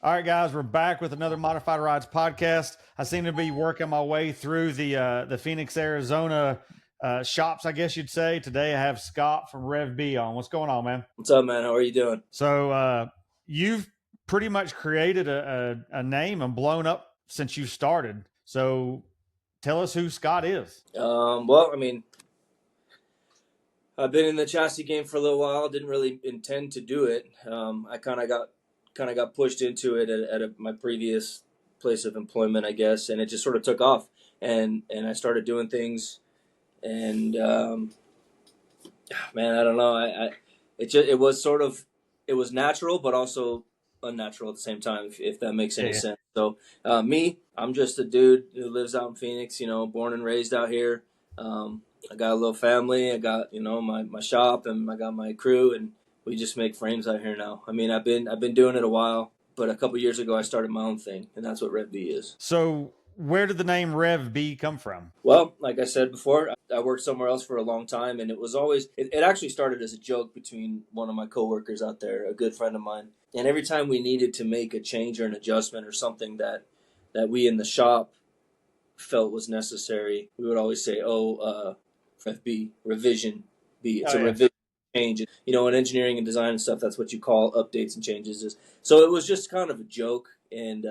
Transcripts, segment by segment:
All right, guys, we're back with another Modified Rides podcast. I seem to be working my way through the Phoenix, Arizona shops, I guess you'd say. Today I have Scott from RevB on. What's going on, man? What's up, man? How are you doing? So you've pretty much created a name and blown up since you started. So tell us who Scott is. Well, I mean, I've been in the chassis game for a little while. Didn't really intend to do it. I kind of got pushed into it at my previous place of employment, I guess, and it just sort of took off. And I started doing things, and man, I don't know. It was natural, but also unnatural at the same time, if that makes any sense. So I'm just a dude who lives out in Phoenix, born and raised out here. I got a little family. I got my shop, and I got my crew, and we just make frames out here now. I mean, I've been doing it a while, but a couple years ago I started my own thing, and that's what RevB is. So where did the name RevB come from? Well, like I said before, I worked somewhere else for a long time, and it was always it actually started as a joke between one of my coworkers out there, a good friend of mine. And every time we needed to make a change or an adjustment or something that we in the shop felt was necessary, we would always say, RevB, revision B. It's a revision change. In engineering and design and stuff, that's what you call updates and changes. So it was just kind of a joke, and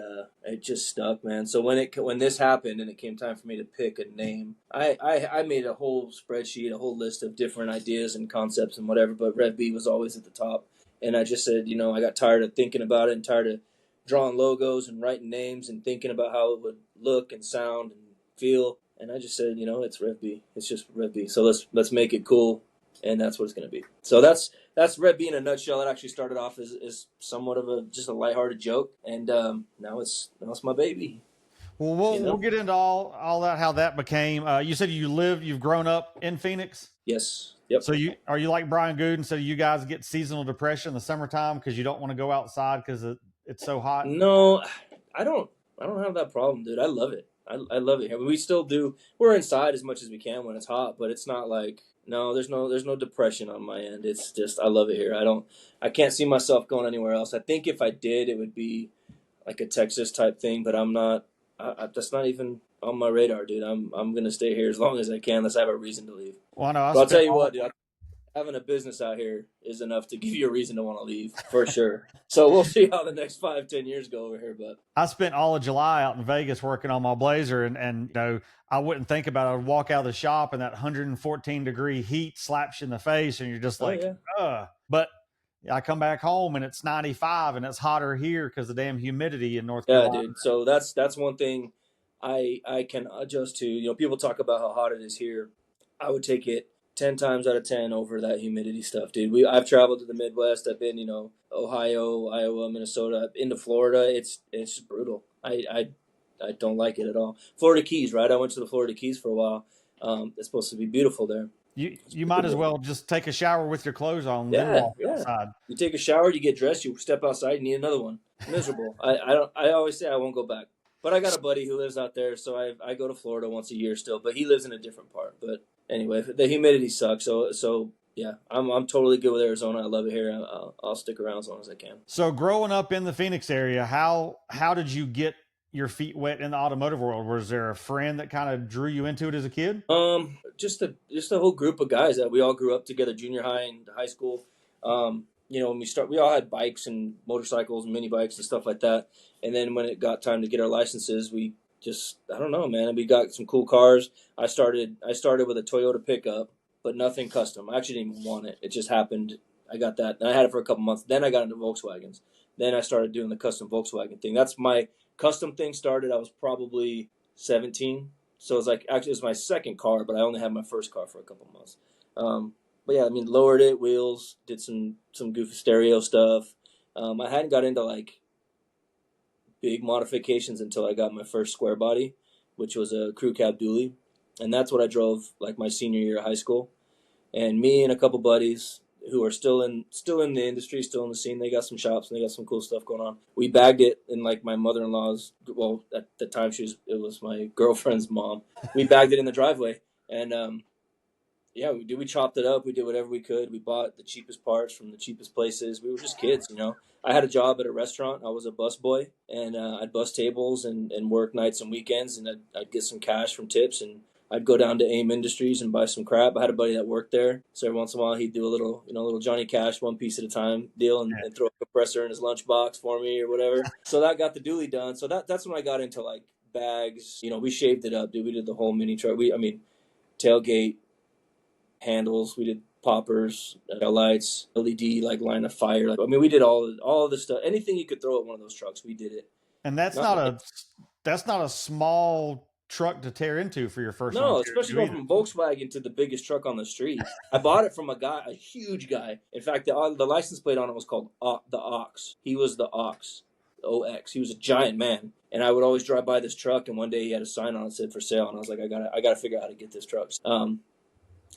it just stuck, man. So when this happened and it came time for me to pick a name, I made a whole spreadsheet, a whole list of different ideas and concepts and whatever, but RevB was always at the top. And I just said, I got tired of thinking about it and tired of drawing logos and writing names and thinking about how it would look and sound and feel. And I just said, it's RevB. It's just RevB. So let's make it cool, and that's what it's going to be. So that's RevB in a nutshell. It actually started off as somewhat of just a lighthearted joke, and now it's my baby. Well, we'll get into all that, how that became. You said you've grown up in Phoenix? Yes. Yep. So are you like Brian Gooden? So you guys get seasonal depression in the summertime because you don't want to go outside because it's so hot? No, I don't have that problem, dude. I love it. I love it here. We still do. We're inside as much as we can when it's hot, but it's not like there's no depression on my end. It's just I love it here. I can't see myself going anywhere else. I think if I did, it would be like a Texas type thing, but I'm not. That's not even on my radar, dude. I'm gonna stay here as long as I can, unless I have a reason to leave. Well, no, I'll tell you what, dude. Having a business out here is enough to give you a reason to want to leave, for sure. So we'll see how the next 5-10 years go over here. But I spent all of July out in Vegas working on my Blazer, and I wouldn't think about it. I'd walk out of the shop and that 114-degree heat slaps you in the face, and you're just like, ugh. But I come back home and it's 95, and it's hotter here because of the damn humidity in North Carolina. Yeah, dude. So that's one thing I can adjust to. People talk about how hot it is here. I would take it 10 times out of 10 over that humidity stuff, dude. I've traveled to the Midwest. I've been, Ohio, Iowa, Minnesota, into Florida. It's just brutal. I don't like it at all. Florida Keys, right? I went to the Florida Keys for a while. It's supposed to be beautiful there. You might as well just take a shower with your clothes on. Yeah, then walk outside. You take a shower, you get dressed, you step outside, you need another one. Miserable. I always say I won't go back. But I got a buddy who lives out there, so I go to Florida once a year still. But he lives in a different part. But anyway, the humidity sucks. So yeah, I'm totally good with Arizona. I love it here. I'll stick around as long as I can. So growing up in the Phoenix area, how did you get your feet wet in the automotive world? Was there a friend that kind of drew you into it as a kid? Just a whole group of guys that we all grew up together, junior high and high school. When we all had bikes and motorcycles and mini bikes and stuff like that. And then when it got time to get our licenses, we just, I don't know, man. We got some cool cars. I started with a Toyota pickup, but nothing custom. I actually didn't even want it. It just happened. I got that, and I had it for a couple months. Then I got into Volkswagens. Then I started doing the custom Volkswagen thing. That's my custom thing started. I was probably 17. So it was my second car, but I only had my first car for a couple months. But yeah, I mean, lowered it, wheels, did some goofy stereo stuff. I hadn't got into like big modifications until I got my first square body, which was a crew cab dually, and that's what I drove like my senior year of high school. And me and a couple buddies who are still in the industry, still in the scene, they got some shops and they got some cool stuff going on. We bagged it in like my mother-in-law's. Well, at the time it was my girlfriend's mom. We bagged it in the driveway, and Yeah, we chopped it up. We did whatever we could. We bought the cheapest parts from the cheapest places. We were just kids, you know. I had a job at a restaurant. I was a bus boy, and I'd bus tables and work nights and weekends, and I'd get some cash from tips, and I'd go down to AIM Industries and buy some crap. I had a buddy that worked there, so every once in a while he'd do a little, you know, a little Johnny Cash, one piece at a time deal, and throw a compressor in his lunchbox for me or whatever. So that got the dually done. So that's when I got into like bags. You know, we shaved it up, dude. We did the whole mini truck. Tailgate, handles, we did poppers, lights, LED like line of fire. Like, I mean, we did all of this stuff. Anything you could throw at one of those trucks, we did it. And that's not a small truck to tear into for your first one. No, especially going from Volkswagen to the biggest truck on the street. I bought it from a guy, a huge guy. In fact, the license plate on it was called the Ox. He was the Ox, OX. He was a giant man, and I would always drive by this truck. And one day he had a sign on it that said for sale, and I was like, I gotta figure out how to get this truck.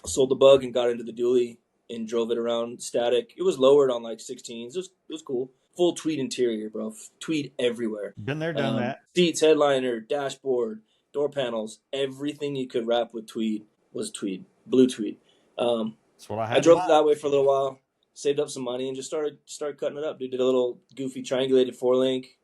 Sold the bug and got into the dually and drove it around static. It was lowered on like 16s. It was cool. Full tweed interior, bro. Tweed everywhere. Been there, done that. Seats, headliner, dashboard, door panels, everything you could wrap with tweed was tweed, blue tweed. That's what I had. I drove it that way for a little while, saved up some money, and just started cutting it up. Dude, did a little goofy triangulated 4-link.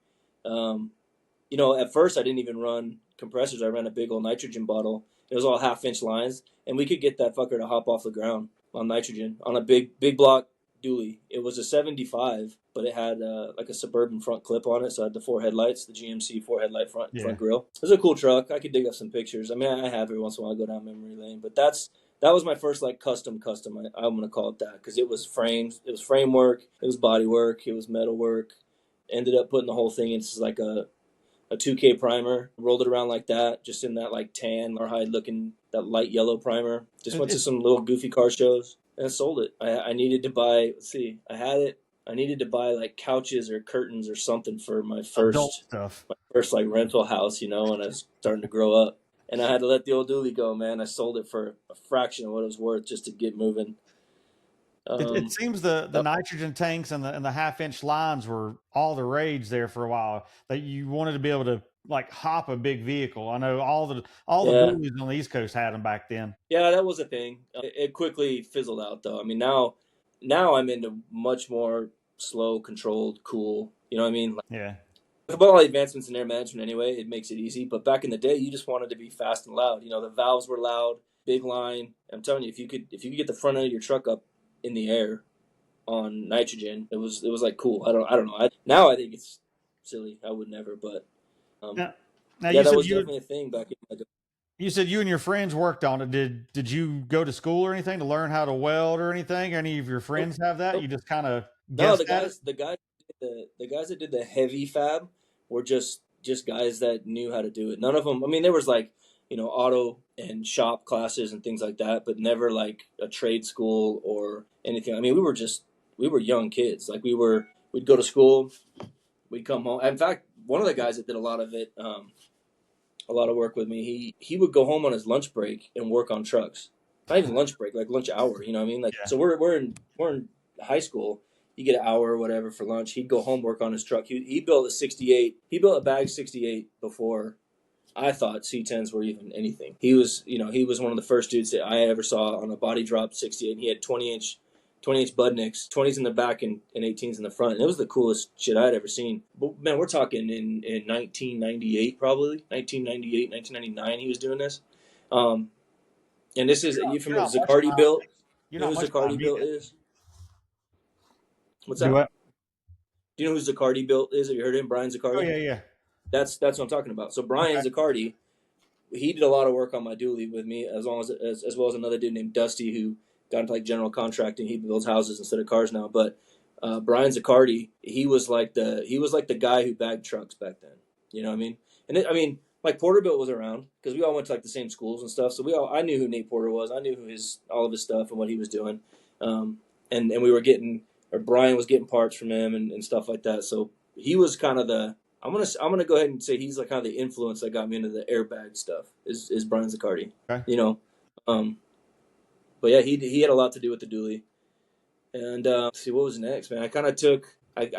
You know, at first I didn't even run compressors. I ran a big old nitrogen bottle. It was all 1/2-inch lines, and we could get that fucker to hop off the ground on nitrogen on a big block dually. It was a 75, but it had like a Suburban front clip on it, so it had the 4 headlights, the GMC 4 headlight front grill. It was a cool truck. I could dig up some pictures. I mean, I have every once in a while I go down memory lane, but that was my first like custom. I'm gonna call it that because it was frames, it was framework, it was body work, it was metal work. Ended up putting the whole thing into like a 2K primer, rolled it around like that, just in that like tan or hide looking, that light yellow primer. Just went to some little goofy car shows and sold it. I needed to buy, I needed to buy like couches or curtains or something for my first like rental house, you know, when I was starting to grow up. And I had to let the old dually go, man. I sold it for a fraction of what it was worth just to get moving. It seems the nitrogen tanks and the 1/2-inch lines were all the rage there for a while. That you wanted to be able to like hop a big vehicle. I know all the dualies on the East Coast had them back then. Yeah, that was a thing. It quickly fizzled out though. I mean, now I'm into much more slow, controlled, cool. You know what I mean? Yeah. With all the advancements in air management anyway, it makes it easy. But back in the day, you just wanted to be fast and loud. You know, the valves were loud, big line. I'm telling you, if you could get the front end of your truck up in the air on nitrogen, it was like cool. I don't know. Now I think it's silly. I would never, but now yeah, that was definitely a thing back in. You said you and your friends worked on it. Did you go to school or anything to learn how to weld or anything? Any of your friends have that? You just kind of the guys that did the heavy fab were just guys that knew how to do it. None of them. I mean, there was like, you know, auto and shop classes and things like that, but never like a trade school or anything. I mean, we were young kids. Like we'd go to school, we'd come home. In fact, one of the guys that did a lot of it, a lot of work with me, he would go home on his lunch break and work on trucks. Not even lunch break, like lunch hour. You know what I mean? Like, so we're in high school. You get an hour or whatever for lunch. He'd go home, work on his truck. He built a 68. He built a bag 68 before I thought C10s were even anything. He was one of the first dudes that I ever saw on a body drop 68. And he had 20-inch Budniks, 20s in the back and 18s in the front. And it was the coolest shit I had ever seen. But man, we're talking in 1998 probably, 1998, 1999 he was doing this. And this is, you familiar with Zaccardi built? You know who Zaccardi built is? What's that? What? Do you know who Zaccardi built is? Have you heard of him? Brian Zaccardi? Oh, yeah. That's what I'm talking about. So Brian Zaccardi, he did a lot of work on my dually with me, as well as another dude named Dusty who got into like general contracting. He builds houses instead of cars now. But Brian Zaccardi, he was like the guy who bagged trucks back then. You know what I mean? And like Porterbuilt was around because we all went to like the same schools and stuff. So I knew who Nate Porter was. I knew who all of his stuff and what he was doing. And we were Brian was getting parts from him and stuff like that. So he was kind of I'm gonna go ahead and say he's like kind of the influence that got me into the airbag stuff is Brian Zaccardi. Okay. You know, but yeah, he had a lot to do with the dually. And see what was next, man. I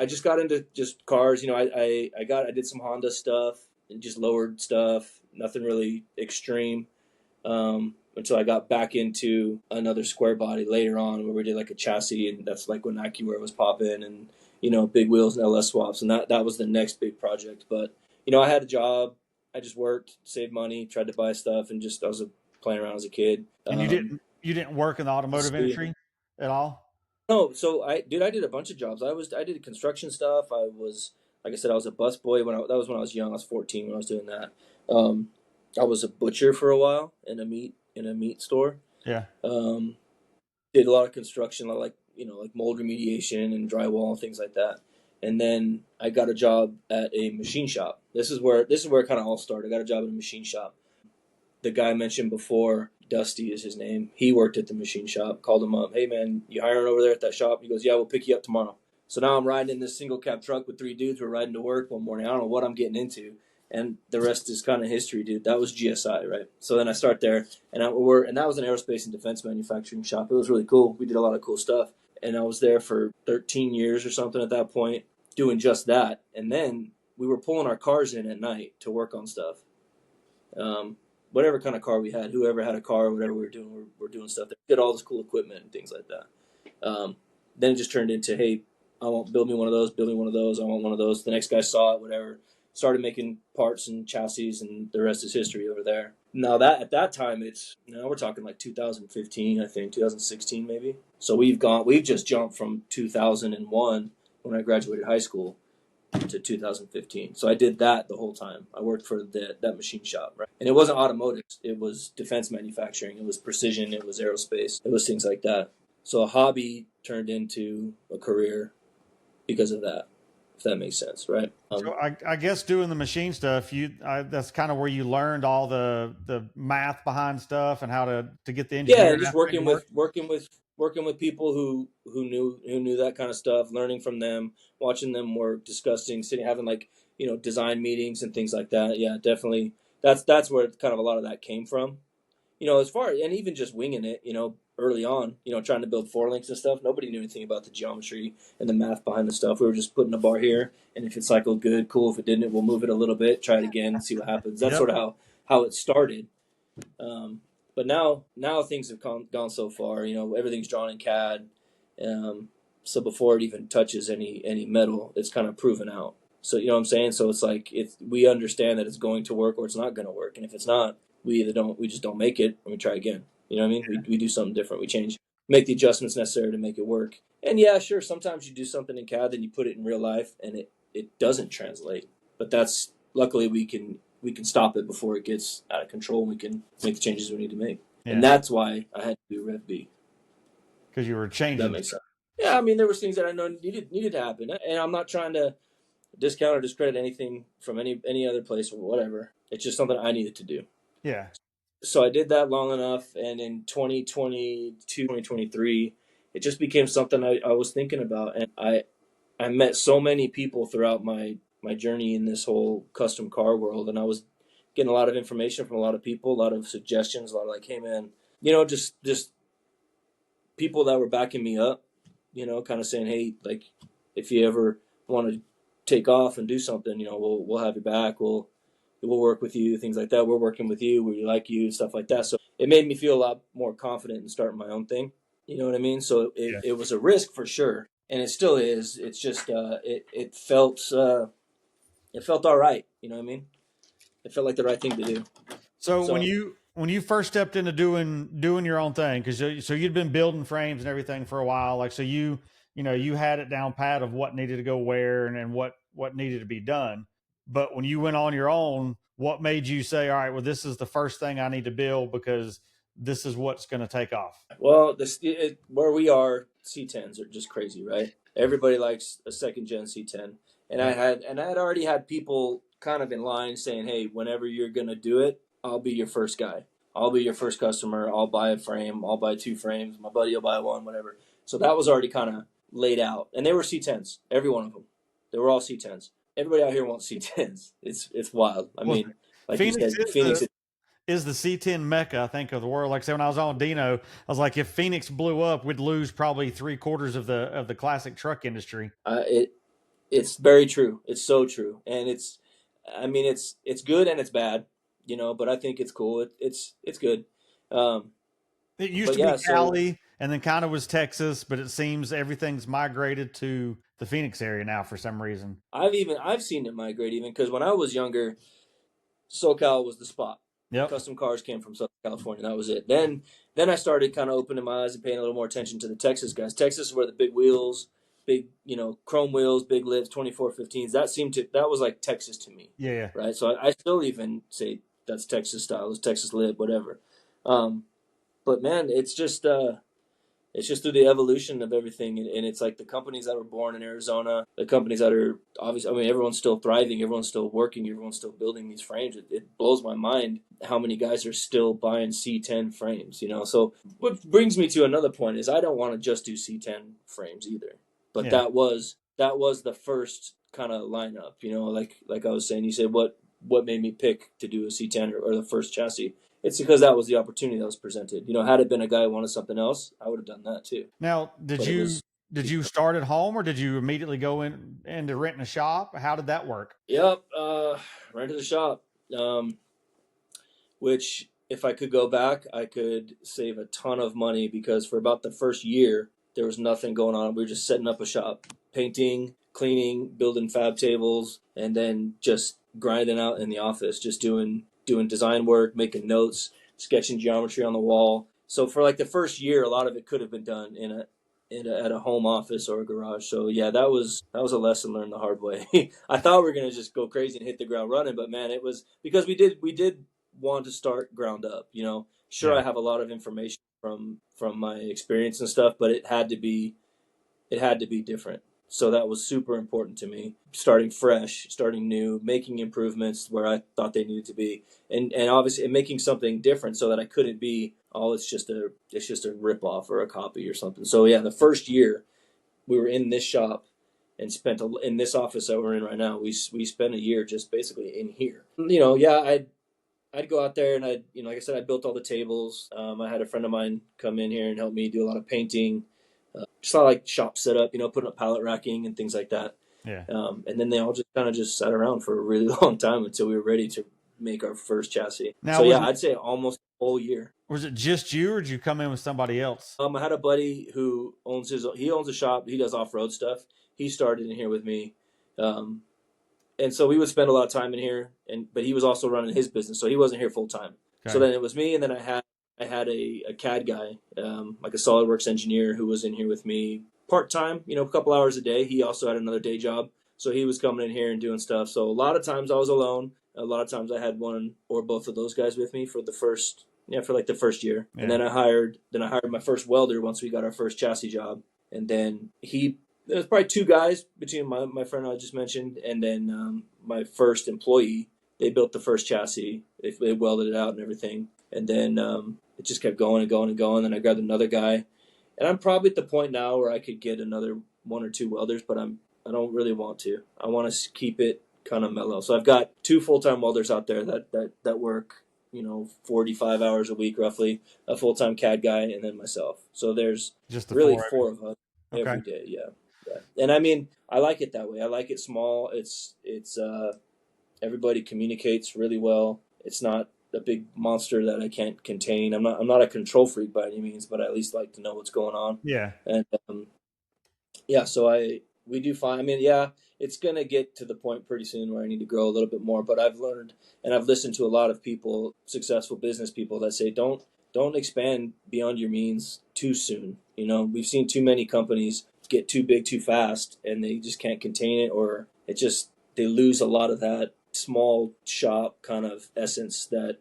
just got into just cars. You know, I did some Honda stuff and just lowered stuff. Nothing really extreme. until I got back into another square body later on, where we did like a chassis, and that's like when AccuWear was popping, and big wheels and LS swaps, and that was the next big project. But I had a job, I just worked, saved money, tried to buy stuff, and just I was playing around as a kid. And you didn't work in the automotive industry at all? No, so I did a bunch of jobs. I did construction stuff. I was, like I said, I was a bus boy that was when I was young. I was 14 when I was doing that. I was a butcher for a while in a meat store. Yeah. Did a lot of construction, like mold remediation and drywall and things like that. And then I got a job at a machine shop. This is where it kind of all started. I got a job at a machine shop. The guy I mentioned before, Dusty is his name. He worked at the machine shop. Called him up. Hey man, you hiring over there at that shop? He goes, yeah, we'll pick you up tomorrow. So now I'm riding in this single cab truck with 3 dudes. We're riding to work one morning. I don't know what I'm getting into, and the rest is kind of history, dude. That was GSI, right? So then I start there, and that was an aerospace and defense manufacturing shop. It was really cool. We did a lot of cool stuff, and I was there for 13 years or something at that point, doing just that. And then we were pulling our cars in at night to work on stuff. Whatever kind of car we had, whoever had a car, whatever we were doing, we're doing stuff. They did all this cool equipment and things like that. Then it just turned into, hey, I want build me one of those, I want one of those. The next guy saw it, whatever. Started making parts and chassis, and the rest is history over there. Now at that time, we're talking like 2015, I think, 2016 maybe. So we've just jumped from 2001 when I graduated high school to 2015. So I did that the whole time. I worked for that machine shop, right? And it wasn't automotive. It was defense manufacturing. It was precision. It was aerospace. It was things like that. So a hobby turned into a career because of that, if that makes sense, right? So I guess doing the machine stuff, that's kind of where you learned all the math behind stuff and how to get the engineer. Yeah, and just working with people who knew that kind of stuff, learning from them, watching them work, discussing, sitting, having design meetings and things like that. Yeah, definitely. That's where kind of a lot of that came from. As far, and even just winging it, early on, trying to build 4-links and stuff. Nobody knew anything about the geometry and the math behind the stuff. We were just putting a bar here, and if it cycled good, cool. If it didn't, we'll move it a little bit, try it again, and see what happens. That's sort of how it started. But now things have gone so far. Everything's drawn in CAD. So before it even touches any metal, it's kind of proven out. So you know what I'm saying. So it's like we understand that it's going to work or it's not going to work, and if it's not, we just don't make it and we try again. You know what I mean? We do something different. We change, make the adjustments necessary to make it work. And yeah, sure, sometimes you do something in CAD, then you put it in real life, and it doesn't translate. But that's luckily we can stop it before it gets out of control. We can make the changes we need to make, and that's why I had to do RevB. Because you were changing. That makes sense. Yeah, I mean, there was things that I know needed to happen, and I'm not trying to discount or discredit anything from any other place or whatever. It's just something I needed to do. Yeah. So I did that long enough, and in 2022, 2023, it just became something I was thinking about, and I met so many people throughout my journey in this whole custom car world, and I was getting a lot of information from a lot of people, a lot of suggestions, a lot of like, hey man, just people that were backing me up, kind of saying, hey, like if you ever want to take off and do something, we'll have you back, we'll work with you, things like that. We're working with you, we like you, stuff like that. So it made me feel a lot more confident in starting my own thing. You know what I mean? So it was a risk for sure, and it still is. It's just it felt all right. You know what I mean? It felt like the right thing to do. So when you first stepped into doing your own thing, because so you'd been building frames and everything for a while, like so you had it down pat of what needed to go where and what needed to be done. But when you went on your own, what made you say, all right, well, this is the first thing I need to build because this is what's going to take off? Well, where we are, C10s are just crazy, right? Everybody likes a second gen C10. And I had already had people kind of in line saying, hey, whenever you're going to do it, I'll be your first guy. I'll be your first customer. I'll buy a frame. I'll buy 2 frames. My buddy will buy 1, whatever. So that was already kind of laid out. And they were C10s, every one of them. They were all C10s. Everybody out here wants C10s. It's wild. I mean, like Phoenix you said, Phoenix is the C10 mecca, I think, of the world. Like I said, when I was on Dino, I was like, if Phoenix blew up, we'd lose probably 3/4 of the classic truck industry. It's very true. It's so true, and it's good and it's bad, but I think it's cool. It's good. It used to be Cali and then kind of was Texas, but it seems everything's migrated to the Phoenix area now for some reason. I've seen it migrate even because when I was younger, SoCal was the spot. Yep. Custom cars came from Southern California. That was it. Then I started kind of opening my eyes and paying a little more attention to the Texas guys. Texas is where the big wheels, big, chrome wheels, big lips, 2415s. That was like Texas to me. Yeah. Right. So I still even say that's Texas style. It's Texas lip, whatever. But man, it's just through the evolution of everything, and it's like the companies that were born in Arizona, the companies that are obviously, I mean, everyone's still thriving, everyone's still working, everyone's still building these frames. It blows my mind how many guys are still buying C10 frames, So what brings me to another point is I don't want to just do C10 frames either, but that was the first kind of lineup, like I was saying. You said what made me pick to do a C10 or the first chassis. It's because that was the opportunity that was presented. Had it been a guy who wanted something else, I would have done that too. Now, did you start at home or did you immediately go into renting a shop? How did that work? Yep, rented a shop. Which, if I could go back, I could save a ton of money because for about the first year, there was nothing going on. We were just setting up a shop, painting, cleaning, building fab tables, and then just grinding out in the office, just doing design work, making notes, sketching geometry on the wall. So for like the first year, a lot of it could have been done at a home office or a garage. So yeah, that was a lesson learned the hard way. I thought we were gonna just go crazy and hit the ground running, but man, it was because we did want to start ground up. Sure, I have a lot of information from my experience and stuff, but it had to be different. So that was super important to me. Starting fresh, starting new, making improvements where I thought they needed to be, and obviously making something different so that I couldn't be, it's just a rip off or a copy or something. So yeah, the first year we were in this shop and spent in this office that we're in right now. We spent a year just basically in here. I'd go out there and like I said, I built all the tables. I had a friend of mine come in here and help me do a lot of painting. Just not like shop setup, putting up pallet racking and things like that. Yeah. And then they all just kind of just sat around for a really long time until we were ready to make our first chassis. Now, so yeah, I'd say almost a whole year. Was it just you, or did you come in with somebody else? I had a buddy who owns a shop. He does off-road stuff. He started in here with me. And so we would spend a lot of time in here, but he was also running his business, so he wasn't here full time. Okay. So then it was me, and then I had a CAD guy, like a SolidWorks engineer, who was in here with me part time, a couple hours a day. He also had another day job, so he was coming in here and doing stuff. So a lot of times I was alone. A lot of times I had one or both of those guys with me for the first year, and then I hired my first welder once we got our first chassis job, and then there was probably two guys between my friend I just mentioned and then my first employee. They built the first chassis. They welded it out and everything. And then it just kept going and going and going. Then I grabbed another guy. And I'm probably at the point now where I could get another one or two welders, but I don't really want to. I want to keep it kind of mellow. So I've got two full-time welders out there that work, 45 hours a week roughly, a full-time CAD guy, and then myself. So there's just really four of us every day. Yeah. And I mean, I like it that way. I like it small. It's everybody communicates really well. It's not a big monster that I can't contain. I'm not a control freak by any means, but I at least like to know what's going on. Yeah. And so we do fine. I mean, yeah, it's gonna get to the point pretty soon where I need to grow a little bit more. But I've learned and I've listened to a lot of people, successful business people, that say don't expand beyond your means too soon. We've seen too many companies get too big too fast and they just can't contain it, or they lose a lot of that small shop kind of essence that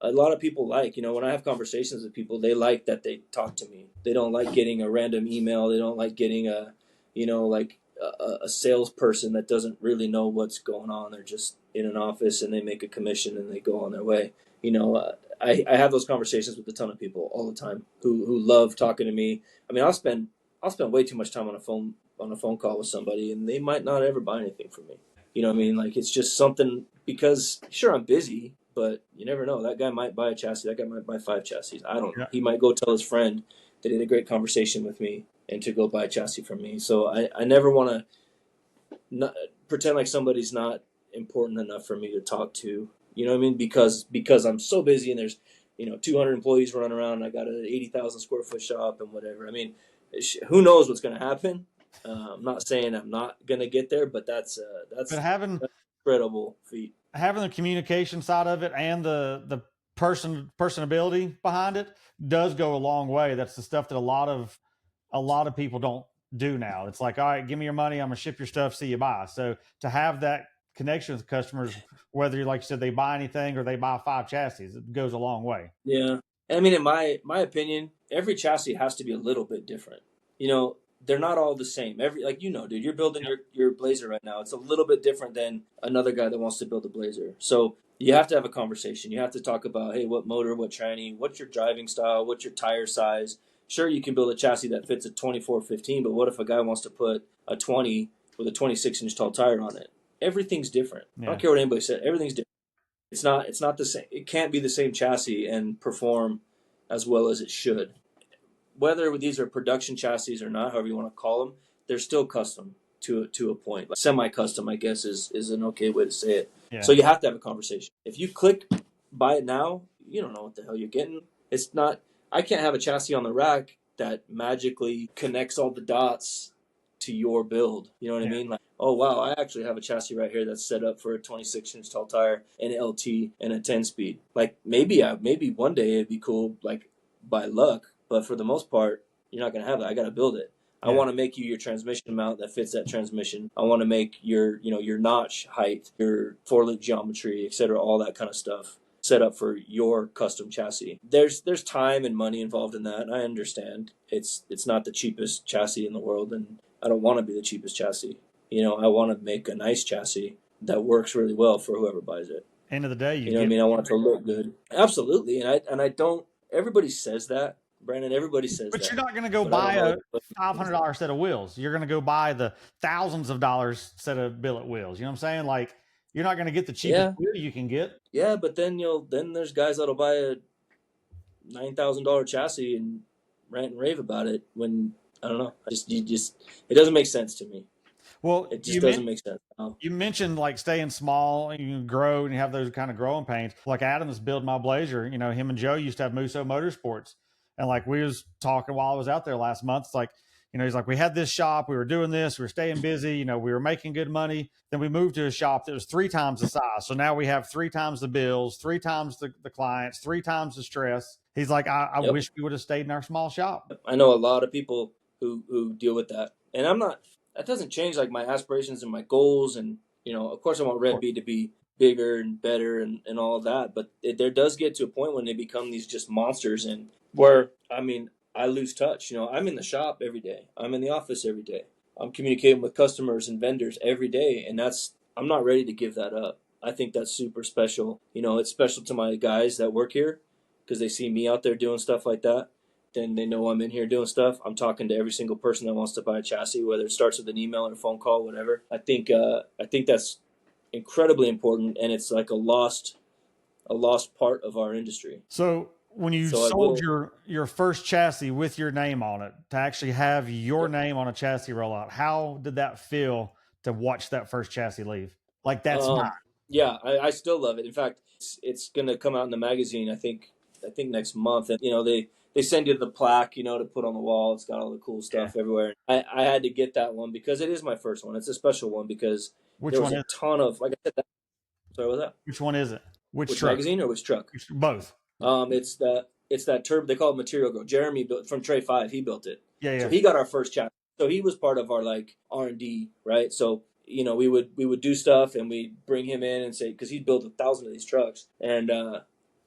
a lot of people like. When I have conversations with people, they like that they talk to me. They don't like getting a random email. They don't like getting a salesperson that doesn't really know what's going on. They're just in an office and they make a commission and they go on their way. I have those conversations with a ton of people all the time who love talking to me. I mean, I'll spend way too much time on a phone call with somebody, and they might not ever buy anything from me. You know what I mean? Like, it's just something, because sure, I'm busy, but you never know. That guy might buy a chassis. That guy might buy 5 chassis. I don't know. He might go tell his friend that he had a great conversation with me and to go buy a chassis from me. So I never want to pretend like somebody's not important enough for me to talk to. You know what I mean? Because I'm so busy and there's 200 employees running around. I got an 80,000 square foot shop and whatever. I mean, who knows what's going to happen? I'm not saying I'm not going to get there, but that's But having an incredible feat. Having the communication side of it and the personability behind it does go a long way. That's the stuff that a lot of people don't do now. It's like, all right, give me your money, I'm gonna ship your stuff, see you, bye. So to have that connection with customers, whether like you said they buy anything or they buy 5 chassis, it goes a long way. Yeah, I mean, in my opinion, every chassis has to be a little bit different. They're not all the same. Like dude, you're building your Blazer right now. It's a little bit different than another guy that wants to build a Blazer. So you have to have a conversation. You have to talk about, hey, what motor, what tranny, what's your driving style, what's your tire size. Sure, you can build a chassis that fits a 24-15, but what if a guy wants to put a 20 with a 26-inch tall tire on it? Everything's different. Yeah. I don't care what anybody said. Everything's different. It's not the same. It can't be the same chassis and perform as well as it should. Whether these are production chassis or not, however you want to call them, they're still custom to a point. Like semi-custom, I guess, is an okay way to say it. Yeah. So you have to have a conversation. If you click buy it now, you don't know what the hell you're getting. It's not. I can't have a chassis on the rack that magically connects all the dots to your build. You know what I mean? Like, oh wow, I actually have a chassis right here that's set up for a 26-inch tall tire, an LT, and a 10-speed. Like maybe one day it'd be cool, like by luck. But for the most part, you're not going to have that. I got to build it. Yeah. I want to make you your transmission mount that fits that transmission. I want to make your notch height, your four-loop geometry, etc., all that kind of stuff set up for your custom chassis. There's time and money involved in that. I understand. It's not the cheapest chassis in the world, and I don't want to be the cheapest chassis. I want to make a nice chassis that works really well for whoever buys it. End of the day, what I mean? I want it to look good. Absolutely, and I don't. Everybody says that. Brandon, everybody says but that. You're not going to go buy a $500 set of wheels. You're going to go buy the thousands of dollars set of billet wheels. You know what I'm saying? Like, you're not going to get the cheapest wheel you can get. Yeah, but then there's guys that'll buy a $9,000 chassis and rant and rave about it when, I don't know. It doesn't make sense to me. Well, it just doesn't make sense. You mentioned like staying small and you grow and you have those kind of growing pains. Like Adam's build my Blazer, him and Joe used to have Musso Motorsports. And like we was talking while I was out there last month, it's like, he's like, we had this shop, we were doing this, we were staying busy, we were making good money. Then we moved to a shop that was 3 times the size. So now we have 3 times the bills, 3 times the clients, 3 times the stress. He's like, I wish we would have stayed in our small shop. I know a lot of people who deal with that. And that doesn't change like my aspirations and my goals. And, of course I want RevB to be bigger and better and all of that. But there does get to a point when they become these just monsters and where, I lose touch. I'm in the shop every day. I'm in the office every day. I'm communicating with customers and vendors every day. And I'm not ready to give that up. I think that's super special. It's special to my guys that work here because they see me out there doing stuff like that. Then they know I'm in here doing stuff. I'm talking to every single person that wants to buy a chassis, whether it starts with an email or a phone call, whatever. I think that's incredibly important. And it's like a lost part of our industry. So when you sold your first chassis with your name on it, to actually have your name on a chassis rollout, how did that feel to watch that first chassis leave? Like that's mine. Yeah, I still love it. In fact, it's going to come out in the magazine, I think next month. And, they send you the plaque, to put on the wall. It's got all the cool stuff everywhere. I had to get that one because it is my first one. It's a special one because there was a ton of, like I said, sorry, what's that? Which one is it? Which magazine or which truck? Both. It's that turbo. They call it Material Girl. Jeremy built from Trey 5. He built it. Yeah. So he got our first chassis. So he was part of our like R&D, right? So we would do stuff and we'd bring him in and say, because he'd built 1,000 of these trucks, and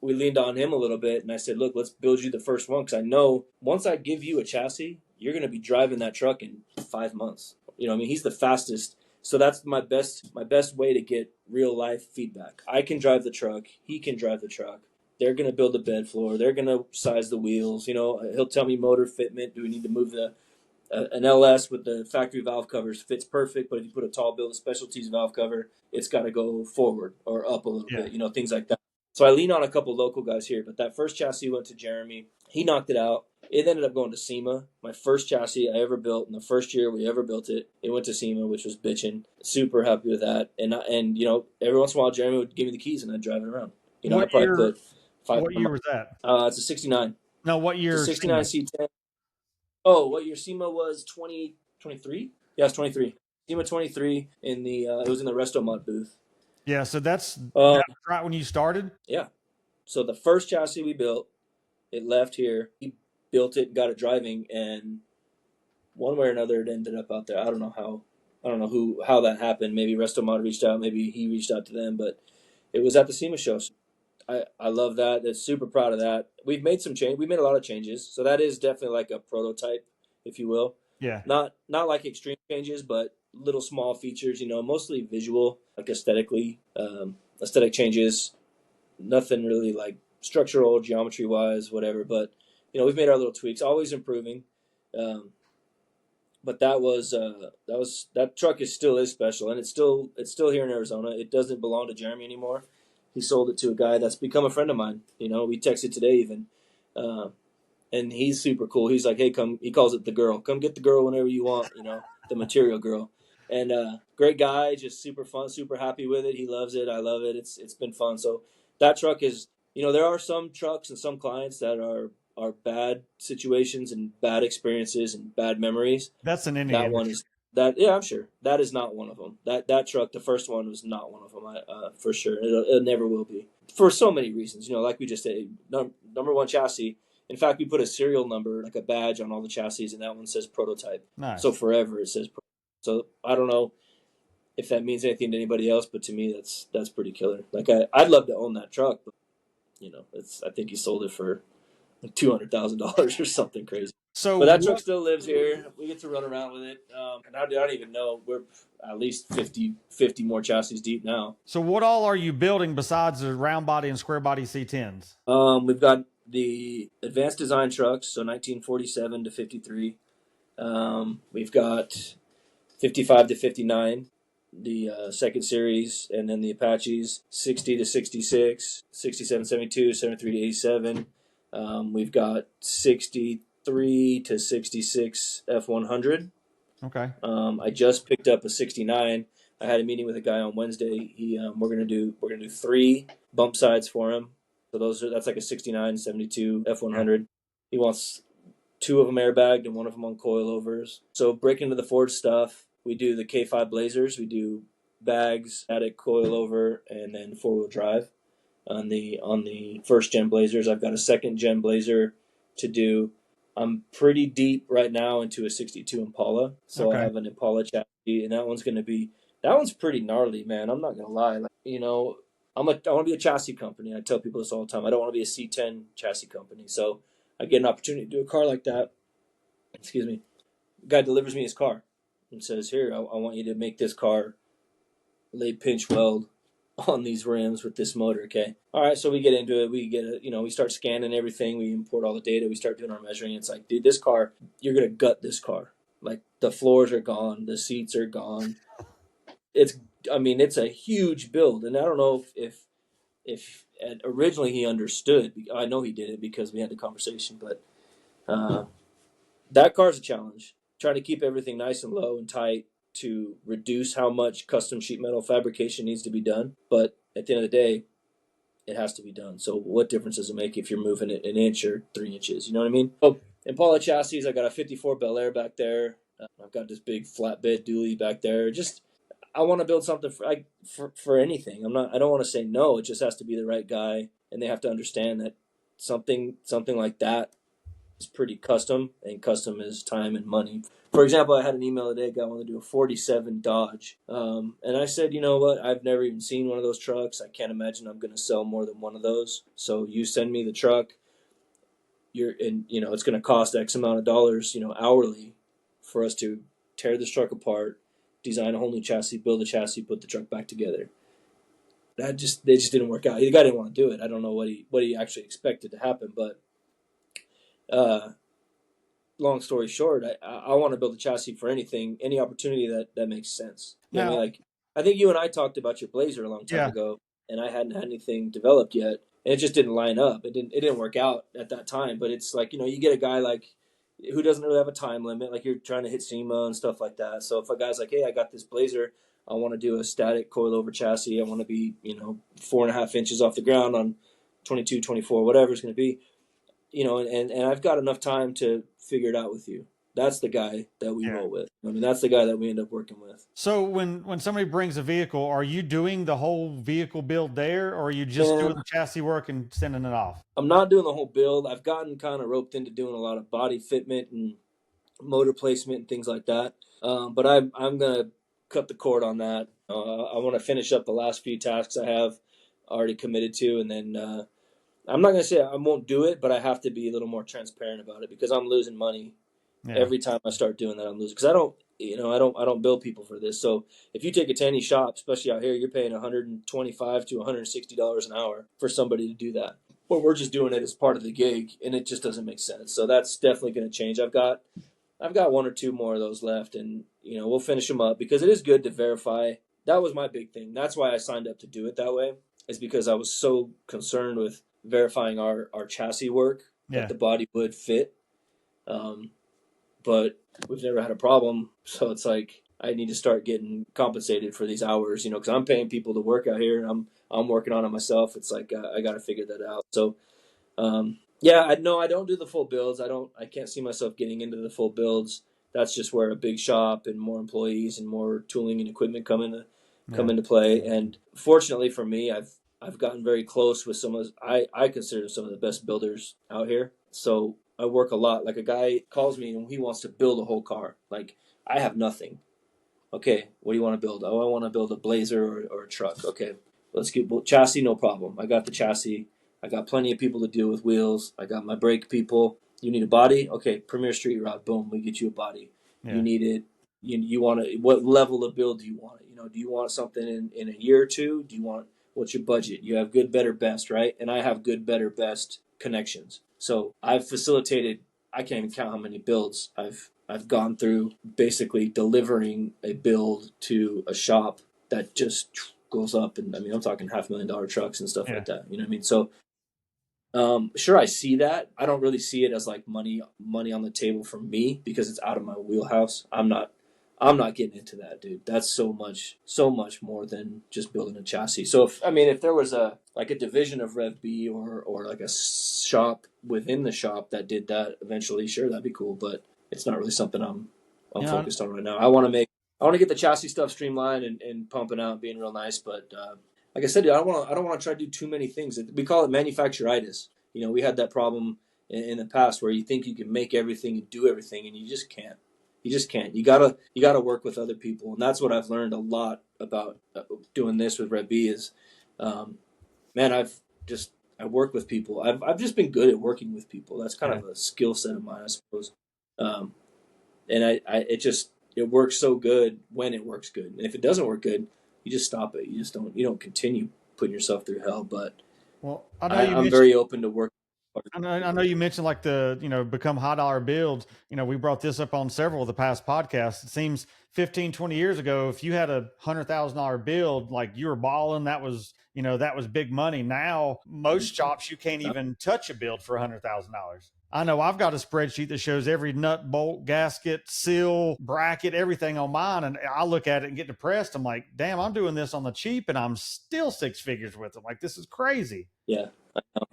we leaned on him a little bit. And I said, look, let's build you the first one because I know once I give you a chassis, you're going to be driving that truck in 5 months. He's the fastest. So that's my best way to get real life feedback. I can drive the truck. He can drive the truck. They're going to build the bed floor. They're going to size the wheels. He'll tell me motor fitment. Do we need to move an LS with the factory valve covers? Fits perfect. But if you put a tall bill of specialties valve cover, it's got to go forward or up a little bit, things like that. So I lean on a couple local guys here. But that first chassis went to Jeremy. He knocked it out. It ended up going to SEMA. My first chassis I ever built in the first year we ever built it. It went to SEMA, which was bitching. Super happy with that. And every once in a while Jeremy would give me the keys and I'd drive it around. I'd probably put What year was that? It's a 69. No, what It's a year? 69 C10. Oh, what year SEMA was? 2023? Yeah, it's 23. SEMA 23 in the it was in the Resto Mod booth. Yeah, so that's right when you started? Yeah. So the first chassis we built, it left here. He built it, got it driving, and one way or another it ended up out there. I don't know how that happened. Maybe Resto Mod reached out, maybe he reached out to them, but it was at the SEMA show. So I love that. That's super proud of that. We've made some change. We made a lot of changes. So that is definitely like a prototype, if you will. Yeah. Not like extreme changes, but little small features, mostly visual, like aesthetically, aesthetic changes. Nothing really like structural, geometry wise, whatever. But, we've made our little tweaks, always improving. But that truck still is special, and it's still here in Arizona. It doesn't belong to Jeremy anymore. He sold it to a guy that's become a friend of mine. We texted today even, and he's super cool. He's like, hey, come. He calls it the girl. Come get the girl whenever you want. The material girl. And great guy, just super fun, super happy with it. He loves it. I love it. It's been fun. So that truck is. There are some trucks and some clients that are bad situations and bad experiences and bad memories. That's an Indian. That one is that. Yeah, I'm sure that is not one of them. That truck, the first one, was not one of them. For sure, it never will be for so many reasons. Like we just said, number one chassis. In fact, we put a serial number, like a badge, on all the chassis, and that one says prototype. Nice. So forever it says. So I don't know if that means anything to anybody else, but to me, that's pretty killer. Like I'd love to own that truck, but I think he sold it for $200,000 or something crazy. But that truck still lives here. We get to run around with it, and I don't even know. We're at least 50 more chassis deep now. So what all are you building besides the round body and square body C10s? We've got the advanced design trucks, so 1947 to 53. We've got 55 to 59, the second series, and then the Apaches 60 to 66, 67, 72, 73 to 87. We've got 63 to 66 F100. Okay. I just picked up a 69. I had a meeting with a guy on Wednesday. We're gonna do 3 bump sides for him. So that's like a 69, 72 F100. He wants 2 of them airbagged and 1 of them on coilovers. So break into the Ford stuff. We do the K5 Blazers. We do bags, static coilover, and then 4-wheel drive. On the first gen Blazers, I've got a second gen Blazer to do. I'm pretty deep right now into a 62 Impala, so I have an Impala chassis, and that one's pretty gnarly, man. I'm not gonna lie. I want to be a chassis company. I tell people this all the time. I don't want to be a C10 chassis company. So I get an opportunity to do a car like that. Excuse me. The guy delivers me his car and says, "Here, I want you to make this car lay pinch weld on these rims with this motor." Okay. All right. So we get into it. We get it. We start scanning everything. We import all the data. We start doing our measuring. It's like, dude, this car, you're going to gut this car. Like the floors are gone. The seats are gone. It's a huge build. And I don't know if originally he understood. I know he did it because we had the conversation, but that car's a challenge. Trying to keep everything nice and low and tight to reduce how much custom sheet metal fabrication needs to be done. But at the end of the day, it has to be done. So what difference does it make if you're moving it an inch or 3 inches? You know what I mean? Oh, Impala chassis, I got a 54 Bel Air back there. I've got this big flatbed dually back there. Just, I want to build something for anything. I don't want to say no. It just has to be the right guy, and they have to understand that something like that is pretty custom, and custom is time and money. For example, I had an email today, a guy wanted to do a 47 Dodge. And I said, you know what? I've never even seen one of those trucks. I can't imagine I'm going to sell more than one of those. So you send me the truck, it's going to cost X amount of dollars, hourly for us to tear this truck apart, design a whole new chassis, build a chassis, put the truck back together. They just didn't work out. The guy didn't want to do it. I don't know what he actually expected to happen, but long story short, I want to build a chassis for anything, any opportunity that makes sense. You know what I mean? Like, I think you and I talked about your Blazer a long time ago, and I hadn't had anything developed yet, and it just didn't line up. It didn't work out at that time. But it's like, you get a guy like who doesn't really have a time limit, like you're trying to hit SEMA and stuff like that. So if a guy's like, hey, I got this Blazer, I want to do a static coilover chassis. I want to be 4.5 inches off the ground on 22, 24, whatever it's going to be, and I've got enough time to figure it out with you. That's the guy that we roll with. I mean, that's the guy that we end up working with. So when somebody brings a vehicle, are you doing the whole vehicle build there, or are you just doing the chassis work and sending it off? I'm not doing the whole build. I've gotten kind of roped into doing a lot of body fitment and motor placement and things like that. But I'm going to cut the cord on that. I want to finish up the last few tasks I have already committed to, and then I'm not going to say I won't do it, but I have to be a little more transparent about it because I'm losing money every time I start doing that. I'm losing because I don't build people for this. So if you take it to any shop, especially out here, you're paying $125 to $160 an hour for somebody to do that. But we're just doing it as part of the gig, and it just doesn't make sense. So that's definitely going to change. I've got one or two more of those left, and we'll finish them up because it is good to verify. That was my big thing. That's why I signed up to do it that way, is because I was so concerned with verifying our chassis work that the body would fit. But we've never had a problem, so it's like I need to start getting compensated for these hours, because I'm paying people to work out here, and I'm working on it myself. It's like I got to figure that out. So, I don't do the full builds. I can't see myself getting into the full builds. That's just where a big shop and more employees and more tooling and equipment come into play. And fortunately for me, I've gotten very close with I consider some of the best builders out here. So I work a lot. Like a guy calls me and he wants to build a whole car. Like I have nothing. Okay, what do you want to build? Oh, I want to build a Blazer or a truck. Okay, let's get chassis. No problem. I got the chassis. I got plenty of people to deal with wheels. I got my brake people. You need a body? Okay, Premier Street Rod. Boom, we get you a body. Yeah. You need it. You want it? What level of build do you want it? Do you want something in a year or two? What's your budget? You have good, better, best, right? And I have good, better, best connections. So I've facilitated, I can't even count how many builds I've gone through, basically delivering a build to a shop that just goes up. And I mean, I'm talking $500,000 trucks and stuff like that. You know what I mean? So sure, I see that. I don't really see it as like money on the table for me because it's out of my wheelhouse. I'm not getting into that, dude. That's so much more than just building a chassis. So if there was a division of RevB or like a shop within the shop that did that eventually, sure, that'd be cool. But it's not really something I'm focused on right now. I want to get the chassis stuff streamlined and pumping out, being real nice. But like I said, dude, I don't want to try to do too many things. We call it manufacturitis. We had that problem in the past where you think you can make everything and do everything, and you just can't. You just can't. You gotta work with other people, and that's what I've learned a lot about doing this with RevB is, I work with people. I've just been good at working with people. That's kind of a skill set of mine, I suppose. And it works so good when it works good, and if it doesn't work good, you just stop it. You don't continue putting yourself through hell. But I'm very open to work. I know you mentioned like the, become high dollar builds. We brought this up on several of the past podcasts. It seems 15, 20 years ago, if you had $100,000 build, like you were balling, that was big money. Now, most shops, you can't even touch a build for $100,000. I know I've got a spreadsheet that shows every nut, bolt, gasket, seal, bracket, everything on mine. And I look at it and get depressed. I'm like, damn, I'm doing this on the cheap and I'm still six figures with it. Like, this is crazy. Yeah.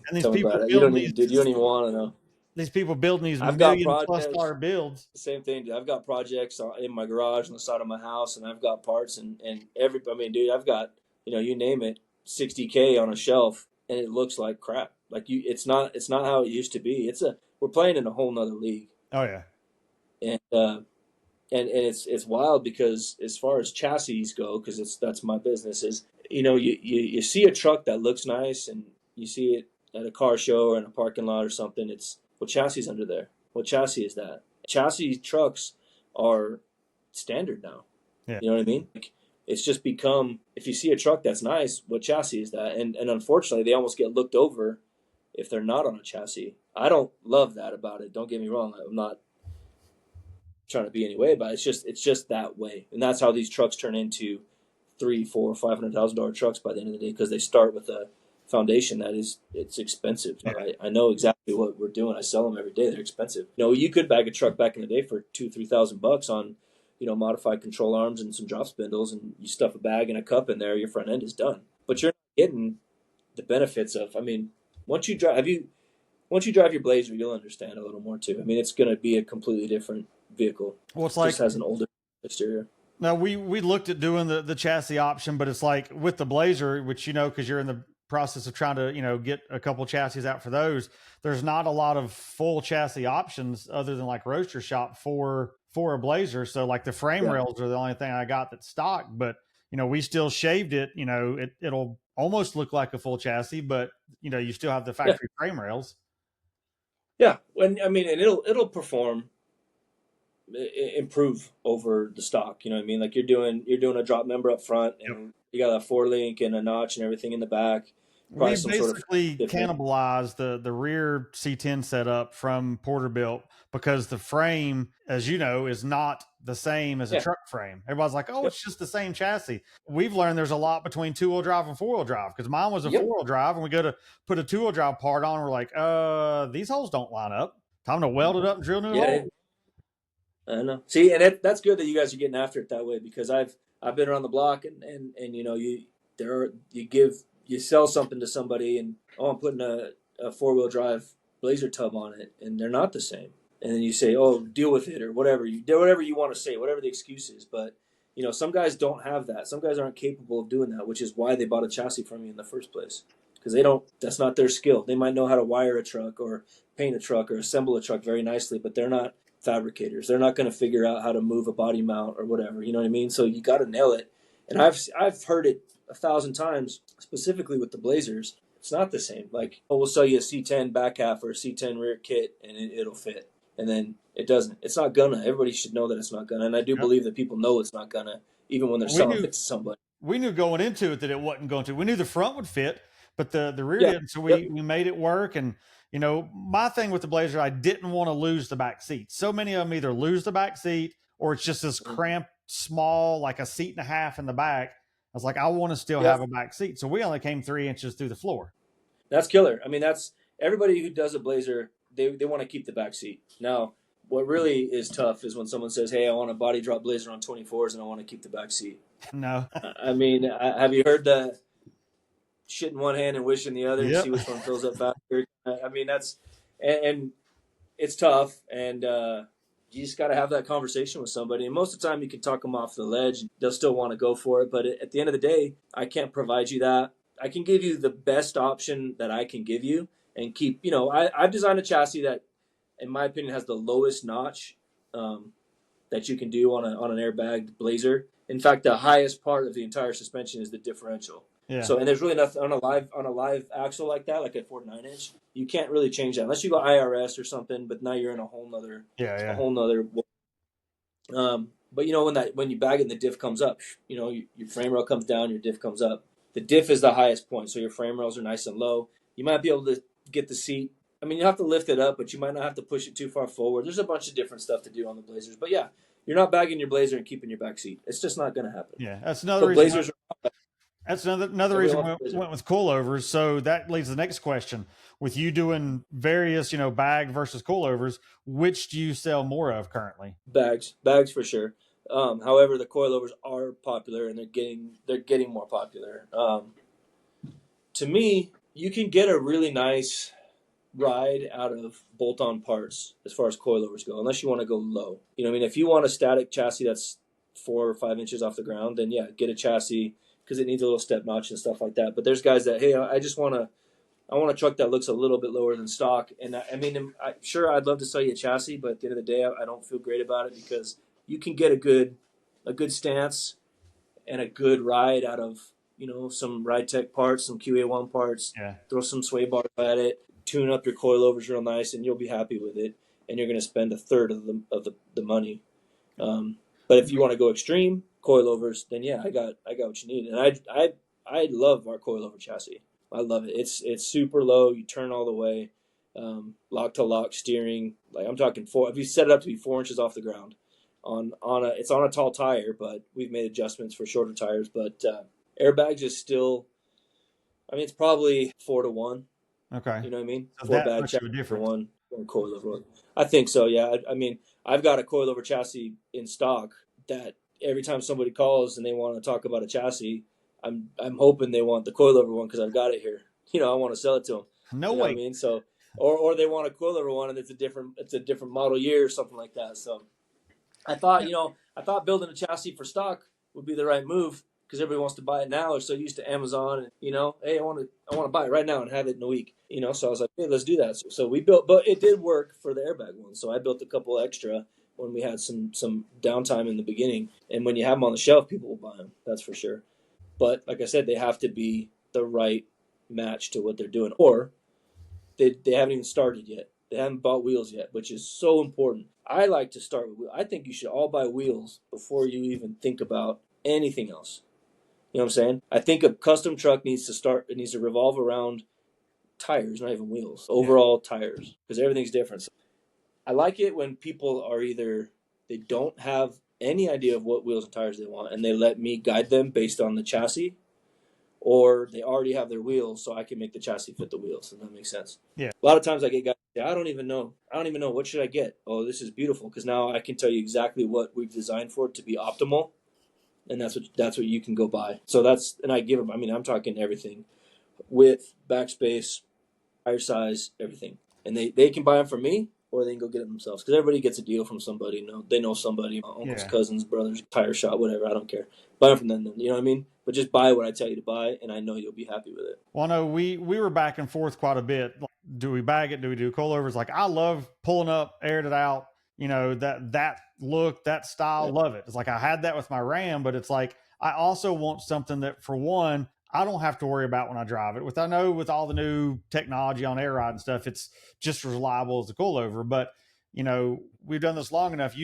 And these people you don't even want to know. These people building these $1,000,000+ builds. Same thing, dude. I've got projects in my garage on the side of my house, and I've got parts dude, I've got, you name it, $60K on a shelf, and it looks like crap. Like it's not how it used to be. We're playing in a whole nother league. Oh yeah. And it's wild because as far as chassis go, because that's my business, is you see a truck that looks nice and you see it at a car show or in a parking lot or something. It's what chassis is under there. What chassis is that? Chassis trucks are standard now. Yeah. You know what I mean? Like, it's just become, if you see a truck that's nice, what chassis is that? And unfortunately, they almost get looked over if they're not on a chassis. I don't love that about it. Don't get me wrong. I'm not trying to be any way, but it's just that way. And that's how these trucks turn into $300,000, $400,000, $500,000 trucks by the end of the day, because they start with a foundation it's expensive. Yeah. I know exactly what we're doing. I sell them every day. They're expensive. You could bag a truck back in the day for $2,000-$3,000 on, modified control arms and some drop spindles, and you stuff a bag and a cup in there, your front end is done. But you're not getting the benefits of, once you drive your Blazer, you'll understand a little more too. I mean, it's going to be a completely different vehicle. Well, it's It just like, has an older exterior. now we looked at doing the chassis option, but it's like with the Blazer, which, you know, because you're in the process of trying to, you know, get a couple chassis out for those, there's not a lot of full chassis options other than like roadster shop for a Blazer. So like the frame Yeah. rails are the only thing I got that's stock, but you know, we still shaved it. You know, it'll almost look like a full chassis, but you know, you still have the Yeah. factory frame rails. Yeah. And it'll perform, improve over the stock. You know what I mean? Like you're doing a drop member up front, and Yep. you got a 4 link and a notch and everything in the back. Probably We some sort of basically different. cannibalized the rear C10 setup from Porterbuilt because the frame, as you know, is not the same as a Yeah. truck frame. Everybody's like, oh, Yep. it's just the same chassis. We've learned there's a lot between 2-wheel drive and 4-wheel drive, because mine was a Yep. 4-wheel drive, and we go to put a 2-wheel drive part on. We're like, these holes don't line up. Time to weld it up and drill new Yeah. holes. I know. See, and that's good that you guys are getting after it that way, because I've been around the block, and you know, you sell something to somebody, and I'm putting a 4-wheel drive Blazer tub on it, and they're not the same. And then you say, oh, deal with it, or whatever you want to say, whatever the excuse is. But you know, some guys don't have that. Some guys aren't capable of doing that, which is why they bought a chassis from you in the first place, because they don't. That's not their skill. They might know how to wire a truck or paint a truck or assemble a truck very nicely, but they're not fabricators. They're not going to figure out how to move a body mount or whatever. You know what I mean? So you got to nail it. And I've heard it 1,000 times, specifically with the Blazers. It's not the same. Like, oh, we'll sell you a C10 back half or a C10 rear kit, and it'll fit. And then it doesn't. It's not gonna. Everybody should know that it's not gonna. And I do believe that people know it's not gonna, even when they're selling it to somebody. We knew going into it that it wasn't going to. We knew the front would fit, but the rear Yeah. didn't. So we made it work. And you know, my thing with the Blazer, I didn't want to lose the back seat. So many of them either lose the back seat or it's just this cramped, small, like a seat and a half in the back. I was like, I want to still have a back seat. So we only came 3 inches through the floor. That's killer. I mean, that's everybody who does a Blazer, they want to keep the back seat. Now, what really is tough is when someone says, hey, I want a body drop Blazer on 24s and I want to keep the back seat. No. I mean, have you heard the shit in one hand and wish in the other and Yep. see which one fills up faster? I mean, that's, and it's tough. And you just got to have that conversation with somebody. And most of the time you can talk them off the ledge. They'll still want to go for it. But at the end of the day, I can't provide you that. I can give you the best option that I can give you and keep, you know, I've designed a chassis that, in my opinion, has the lowest notch that you can do on an airbag Blazer. In fact, the highest part of the entire suspension is the differential. Yeah. So, and there's really nothing on a live axle like that, like a 49-inch. You can't really change that unless you go IRS or something. But now you're in a whole nother. But you know, when you bag it and the diff comes up, you know, your frame rail comes down, your diff comes up. The diff is the highest point, so your frame rails are nice and low. You might be able to get the seat. I mean, you have to lift it up, but you might not have to push it too far forward. There's a bunch of different stuff to do on the Blazers. But yeah, you're not bagging your Blazer and keeping your back seat. It's just not going to happen. Yeah, that's another reason. Blazers That's another reason we went with coilovers. So that leads to the next question. With you doing various, you know, bag versus coilovers, which do you sell more of currently? Bags for sure. However, the coilovers are popular, and they're getting more popular. To me, you can get a really nice ride out of bolt-on parts as far as coilovers go, unless you want to go low. You know, I mean, if you want a static chassis that's 4 or 5 inches off the ground, then yeah, get a chassis because it needs a little step notch and stuff like that. But there's guys that, hey, I want a truck that looks a little bit lower than stock. And I mean, sure, I'd love to sell you a chassis, but at the end of the day, I don't feel great about it because you can get a good stance and a good ride out of, you know, some Ride Tech parts, some QA1 parts. Yeah. Throw some sway bars at it, tune up your coilovers real nice, and you'll be happy with it. And you're going to spend a third of the money. But if you want to go extreme coilovers, then yeah, I got what you need. And I love our coilover chassis. I love it. It's super low. You turn all the way, lock to lock steering. Like I'm talking if you set it up to be 4 inches off the ground, it's on a tall tire, but we've made adjustments for shorter tires. But airbags is still, I mean, it's probably 4 to 1. Okay. You know what I mean? So 4 that bag much chassis of a for difference. one coilover. I think so. Yeah. I mean, I've got a coilover chassis in stock that every time somebody calls and they want to talk about a chassis, I'm hoping they want the coilover one because I've got it here. You know, I want to sell it to them. No You know what I way. mean? So, or they want a coilover one and it's a different model year or something like that. So I thought building a chassis for stock would be the right move because everybody wants to buy it now. They're so used to Amazon and, hey, I want to buy it right now and have it in a week, So I was like, hey, let's do that. So we built, but it did work for the airbag one. So I built a couple extra when we had some downtime in the beginning. And when you have them on the shelf, people will buy them. That's for sure. But like I said, they have to be the right match to what they're doing, or they haven't even started yet. They haven't bought wheels yet, which is so important. I like to start with wheels. I think you should all buy wheels before you even think about anything else. You know what I'm saying? I think a custom truck needs to revolve around tires, not even wheels. Overall tires, because everything's different. So I like it when people are either they don't have any idea of what wheels and tires they want, and they let me guide them based on the chassis, or they already have their wheels, so I can make the chassis fit the wheels. If that makes sense. Yeah. A lot of times I get guys say, I don't even know. What should I get? Oh, this is beautiful because now I can tell you exactly what we've designed for it to be optimal, and that's what you can go buy. So and I give them. I mean, I'm talking everything, width, backspace, tire size, everything, and they can buy them from me, or they can go get it themselves because everybody gets a deal from somebody. They know somebody, uncles, cousins, brothers, tire shop, whatever. I don't care. Buy them from them. You know what I mean? But just buy what I tell you to buy, and I know you'll be happy with it. Well, no, we were back and forth quite a bit. Like, do we bag it? Do we do coilovers? Like, I love pulling up, aired it out. That look, that style, love it. It's like I had that with my Ram, but it's like I also want something that, for one, I don't have to worry about when I drive it. I know with all the new technology on air ride and stuff, it's just as reliable as a coilover. But we've done this long enough.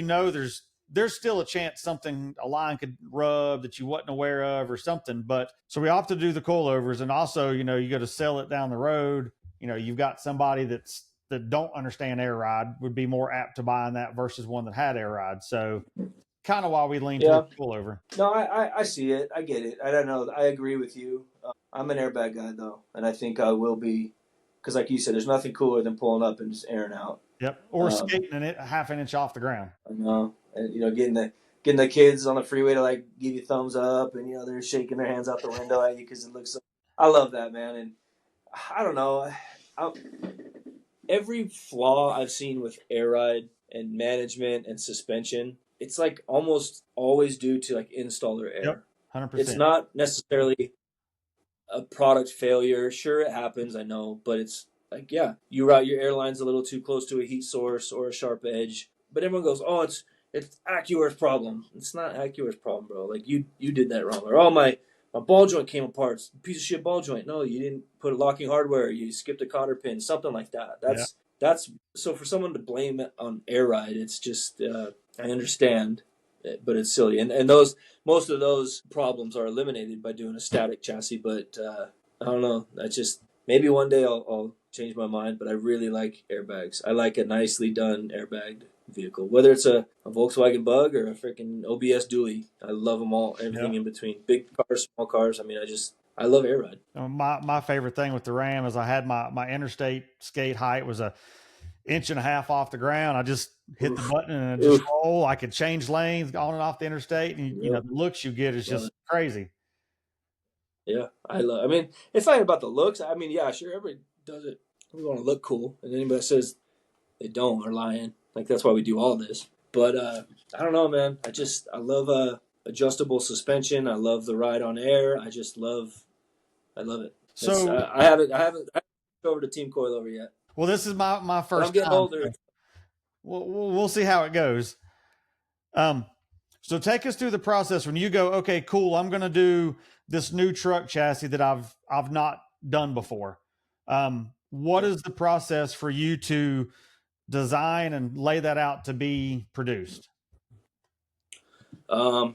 There's still a chance a line could rub that you wasn't aware of or something. But so we opted to do the coilovers, and also, you got to sell it down the road. You've got somebody that don't understand air ride would be more apt to buying that versus one that had air ride. So kind of why we lean towards coilover. No, I see it. I get it. I don't know. I agree with you. I'm an airbag guy though, and I think I will be, because like you said, there's nothing cooler than pulling up and just airing out. Yep, or skating it a half an inch off the ground. I know, and getting the kids on the freeway to like give you thumbs up, and they're shaking their hands out the window at you because it looks. I love that, man, and I don't know. Every flaw I've seen with air ride and management and suspension, it's like almost always due to like installer error. Yep, 100%. It's not necessarily a product failure. Sure, it happens, I know, but it's like, you route your airlines a little too close to a heat source or a sharp edge. But everyone goes, oh, it's Accuair's problem. It's not Accuair's problem, bro. Like you did that wrong. Or my ball joint came apart. It's a piece of shit ball joint. No, you didn't put a locking hardware. You skipped a cotter pin. Something like that. That's so for someone to blame it on air ride, it's just I understand, but it's silly. And most of those problems are eliminated by doing a static chassis. But I don't know. That's just maybe one day I'll change my mind. But I really like airbags. I like a nicely done airbagged vehicle, whether it's a Volkswagen Bug or a freaking OBS dually. I love them all, everything in between, big cars, small cars. I mean, I love air ride. My favorite thing with the Ram is I had my interstate skate height was a inch and a half off the ground. I just hit the button and it just roll. I could change lanes on and off the interstate, and the looks you get is just crazy. Yeah, I mean, it's not about the looks. I mean, yeah, sure, everybody does it. We want to look cool, and anybody that says they don't are lying. Like, that's why we do all this. But I don't know, man. I love adjustable suspension. I love the ride on air. I love it. So I haven't over to Team Coilover yet. Well, this is my first. I'm getting older. We'll see how it goes. So take us through the process when you go, okay, cool, I'm going to do this new truck chassis that I've not done before. What is the process for you to design and lay that out to be produced? So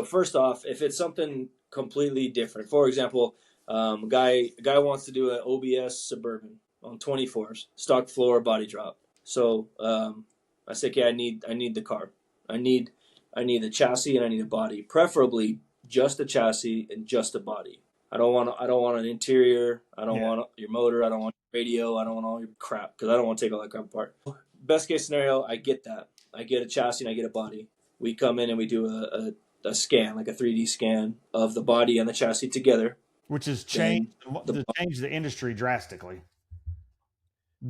first off, if it's something completely different, for example, a guy wants to do an OBS Suburban on 24s, stock floor, body drop. So I say, okay, I need the car. I need the chassis and I need a body, preferably just a chassis and just a body. I don't want an interior. I don't want your motor. I don't want your radio. I don't want all your crap because I don't want to take all that crap apart. Best case scenario, I get that. I get a chassis and I get a body. We come in and we do a scan, like a 3D scan of the body and the chassis together. which has then changed the industry drastically.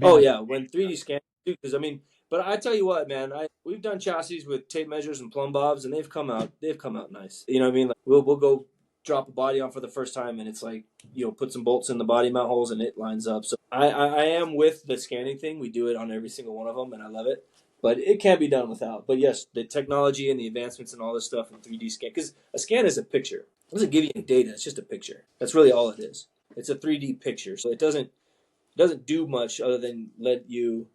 Oh yeah, when 3D scanning, because I mean, but I tell you what, man, we've done chassis with tape measures and plumb bobs, and they've come out nice. You know what I mean? Like we'll go drop a body on for the first time, and it's like, you know, put some bolts in the body mount holes, and it lines up. So I am with the scanning thing. We do it on every single one of them, and I love it. But it can't be done without. But yes, the technology and the advancements and all this stuff in 3D scan, because a scan is a picture. It doesn't give you any data. It's just a picture. That's really all it is. It's a 3D picture, so it doesn't do much other than let you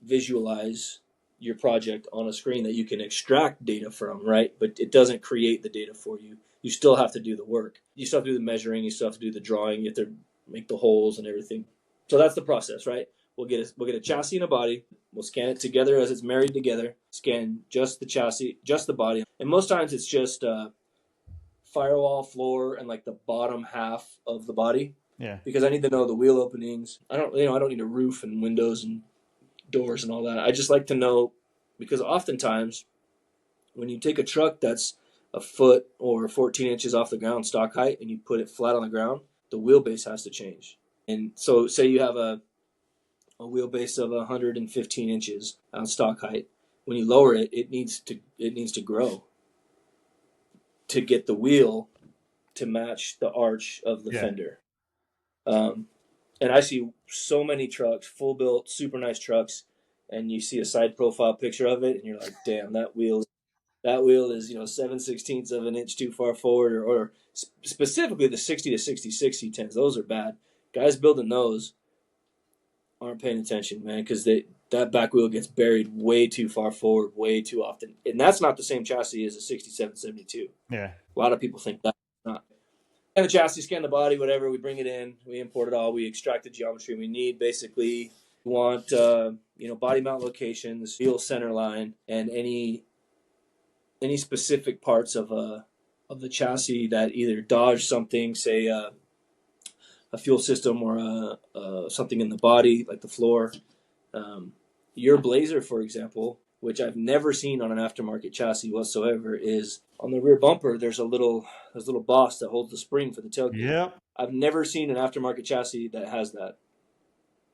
visualize your project on a screen that you can extract data from, right? But it doesn't create the data for you. You still have to do the work. You still have to do the measuring. You still have to do the drawing. You have to make the holes and everything. So that's the process, right? We'll get a chassis and a body. We'll scan it together as it's married together. Scan just the chassis, just the body, and most times it's just firewall, floor, and like the bottom half of the body. Yeah. Because I need to know the wheel openings. I don't need a roof and windows and doors and all that. I just like to know, because oftentimes when you take a truck that's a foot or 14 inches off the ground stock height and you put it flat on the ground, the wheelbase has to change. And so say you have a wheelbase of 115 inches on stock height. When you lower it, it needs to grow to get the wheel to match the arch of the fender. And I see so many trucks, full built, super nice trucks, and you see a side profile picture of it, and you're like, damn, that wheel is 7/16 of an inch too far forward, or specifically the 60 to 60 10s. Those are bad. Guys building those aren't paying attention, man, because that back wheel gets buried way too far forward, way too often, and that's not the same chassis as a 67/72. Yeah, a lot of people think that's not. Scan the chassis, scan the body, whatever. We bring it in, we import it all, we extract the geometry we need. Basically, we want body mount locations, wheel center line, and any specific parts of the chassis that either dodge something, say a fuel system or something in the body, like the floor. Your Blazer, for example, which I've never seen on an aftermarket chassis whatsoever, is on the rear bumper. There's a little boss that holds the spring for the tailgate. Yep. I've never seen an aftermarket chassis that has that.